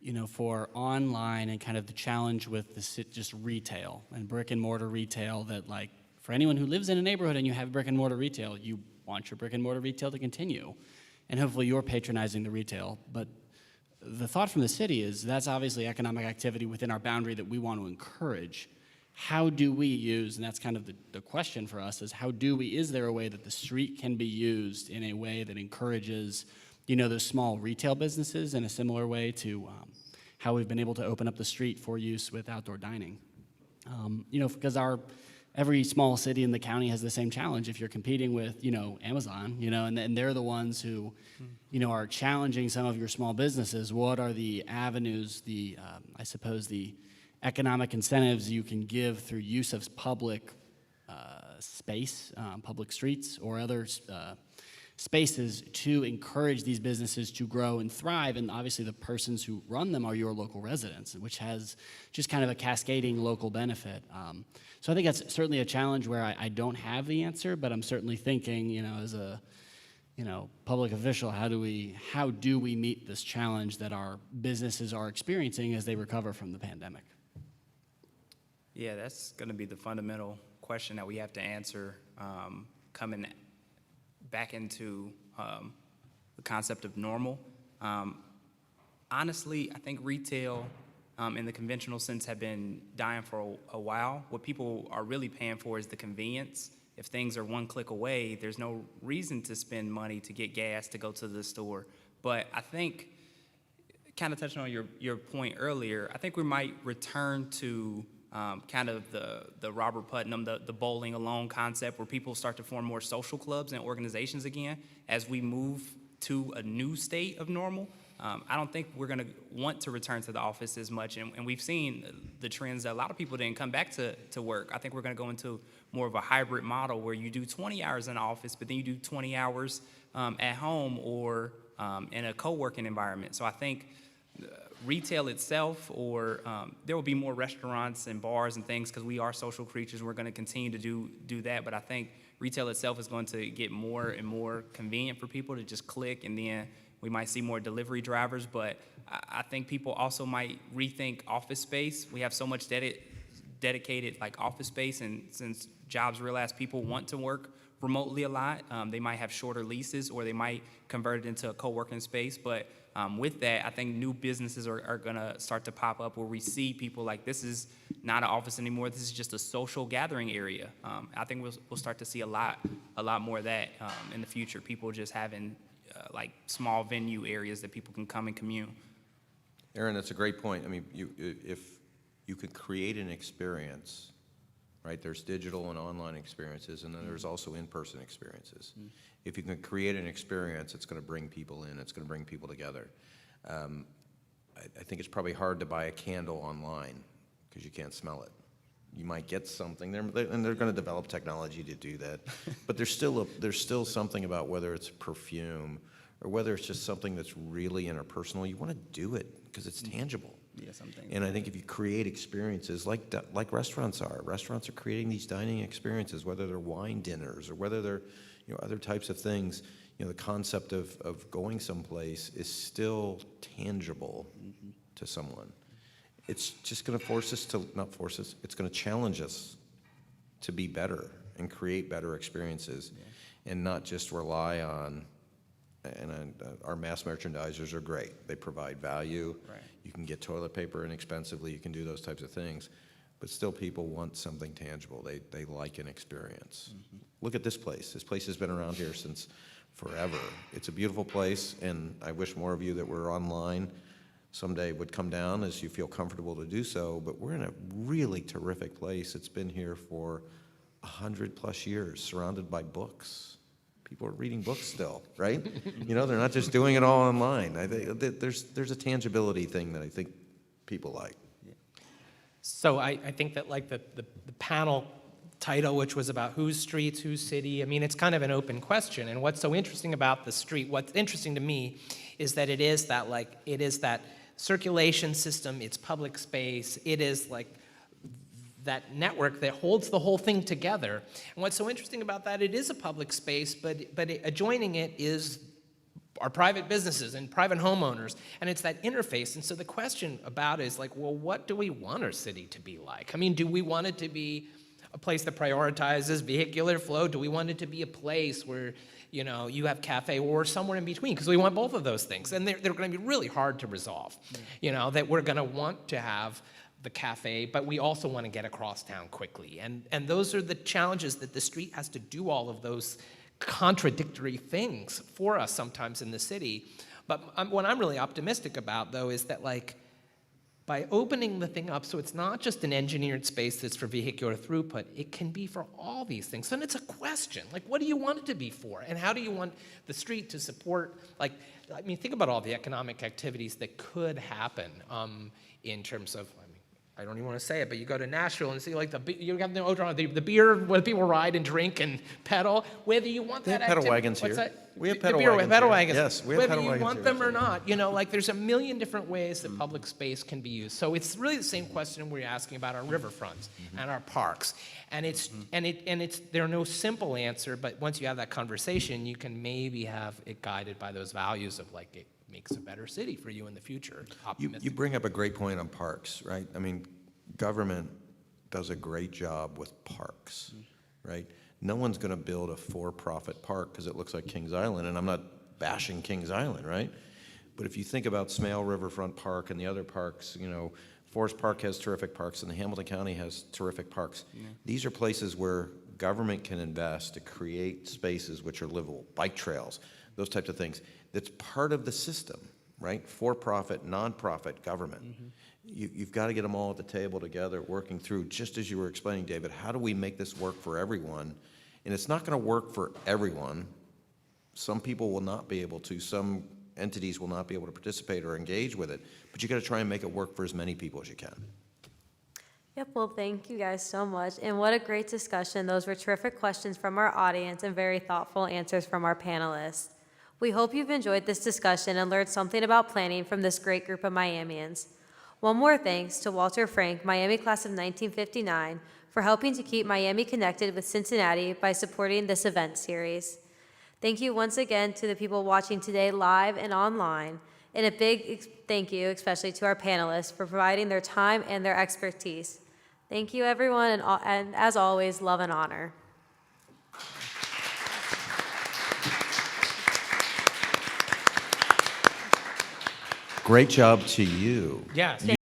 You know, for online and kind of the challenge with just retail and brick and mortar retail, that like for anyone who lives in a neighborhood and you have brick and mortar retail, you want your brick and mortar retail to continue, and hopefully you're patronizing the retail. But the thought from the city is that's obviously economic activity within our boundary that we want to encourage. How do we use, and that's kind of the question for us, is is there a way that the street can be used in a way that encourages, you know, those small retail businesses in a similar way to how we've been able to open up the street for use with outdoor dining? You know, because every small city in the county has the same challenge. If you're competing with, you know, Amazon, you know, and they're the ones who, you know, are challenging some of your small businesses, what are the avenues, I suppose the economic incentives you can give through use of public space, public streets, or other spaces to encourage these businesses to grow and thrive? And obviously the persons who run them are your local residents, which has just kind of a cascading local benefit. So I think that's certainly a challenge where I don't have the answer, but I'm certainly thinking, you know, public official, how do we meet this challenge that our businesses are experiencing as they recover from the pandemic? Yeah, that's going to be the fundamental question that we have to answer coming back into the concept of normal. Honestly, I think retail in the conventional sense have been dying for a while. What people are really paying for is the convenience. If things are one click away, there's no reason to spend money to get gas to go to the store. But I think, kind of touching on your point earlier, I think we might return to kind of the Robert Putnam, the bowling alone concept, where people start to form more social clubs and organizations again as we move to a new state of normal. I don't think we're going to want to return to the office as much, and we've seen the trends that a lot of people didn't come back to work. I think we're going to go into more of a hybrid model where you do 20 hours in the office, but then you do 20 hours at home or in a co-working environment. So I think retail itself, or there will be more restaurants and bars and things because we are social creatures. We're going to continue to do that, but I think retail itself is going to get more and more convenient for people to just click, and then we might see more delivery drivers. But I think people also might rethink office space. We have so much dedicated like office space, and since jobs realize people want to work remotely a lot, they might have shorter leases, or they might convert it into a co-working space. But with that, I think new businesses are going to start to pop up where we see people like, this is not an office anymore. This is just a social gathering area. I think we'll start to see a lot more of that in the future. People just having like small venue areas that people can come and commune. Aaron, that's a great point. I mean, if you could create an experience, right? There's digital and online experiences, and then there's also in-person experiences. If you can create an experience, it's going to bring people in. It's going to bring people together. I think it's probably hard to buy a candle online because you can't smell it. You might get something, and they're going to develop technology to do that. But there's still something about whether it's perfume or whether it's just something that's really interpersonal. You want to do it because it's tangible. Yeah, something. And I think if you create experiences like restaurants are creating these dining experiences, whether they're wine dinners or whether they're other types of things. The concept of going someplace is still tangible to someone. It's just going to it's going to challenge us to be better and create better experiences, and not just rely on, our mass merchandisers are great. They provide value. Right. You can get toilet paper inexpensively. You can do those types of things. But still, people want something tangible. They like an experience. Look at this place. This place has been around here since forever. It's a beautiful place, and I wish more of you that were online someday would come down as you feel comfortable to do so. But we're in a really terrific place. It's been here for 100+ years, surrounded by books. People are reading books still, right? They're not just doing it all online. I think there's a tangibility thing that I think people like. So I think that like the panel title, which was about whose streets, whose city, I mean, it's kind of an open question. And what's so interesting about the street, what's interesting to me is that it is that circulation system, it's public space, it is like that network that holds the whole thing together. And what's so interesting about that, it is a public space, but adjoining it is our private businesses and private homeowners, and it's that interface. And so the question about it is like, well, what do we want our city to be like? I mean, do we want it to be a place that prioritizes vehicular flow? Do we want it to be a place where, you have cafe, or somewhere in between? Because we want both of those things, and they're going to be really hard to resolve. That we're going to want to have the cafe, but we also want to get across town quickly. And those are the challenges that the street has to do, all of those contradictory things for us sometimes in the city. But what I'm really optimistic about, though, is that by opening the thing up so it's not just an engineered space that's for vehicular throughput, it can be for all these things. And it's a question, what do you want it to be for? And how do you want the street to support, think about all the economic activities that could happen in terms of, I don't even want to say it, but you go to Nashville and see like you have the beer where people ride and drink and pedal. Whether you want They have that pedal activity- wagons what's here. that? We have The pedal beer wagons pedal here. wagons. Yes, we have Whether pedal you wagons want here, them or absolutely. not, like there's a million different ways that public space can be used. So it's really the same question we're asking about our riverfronts and our parks. And there are no simple answer, but once you have that conversation, you can maybe have it guided by those values of like it makes a better city for you in the future. You bring up a great point on parks, right? I mean, government does a great job with parks, right? No one's going to build a for-profit park because it looks like Kings Island, and I'm not bashing Kings Island, right? But if you think about Smale Riverfront Park and the other parks, Forest Park has terrific parks, and the Hamilton County has terrific parks. These are places where government can invest to create spaces which are livable, bike trails, those types of things. That's part of the system, right? For-profit, nonprofit government. You've got to get them all at the table together, working through, just as you were explaining, David, how do we make this work for everyone? And it's not going to work for everyone. Some people will not be able to, some entities will not be able to participate or engage with it, but you got to try and make it work for as many people as you can. Yep, well, thank you guys so much. And what a great discussion. Those were terrific questions from our audience and very thoughtful answers from our panelists. We hope you've enjoyed this discussion and learned something about planning from this great group of Miamians. One more thanks to Walter Frank, Miami class of 1959, for helping to keep Miami connected with Cincinnati by supporting this event series. Thank you once again to the people watching today live and online, and a big thank you especially to our panelists for providing their time and their expertise. Thank you, everyone, and as always, love and honor. Great job to you. Yes.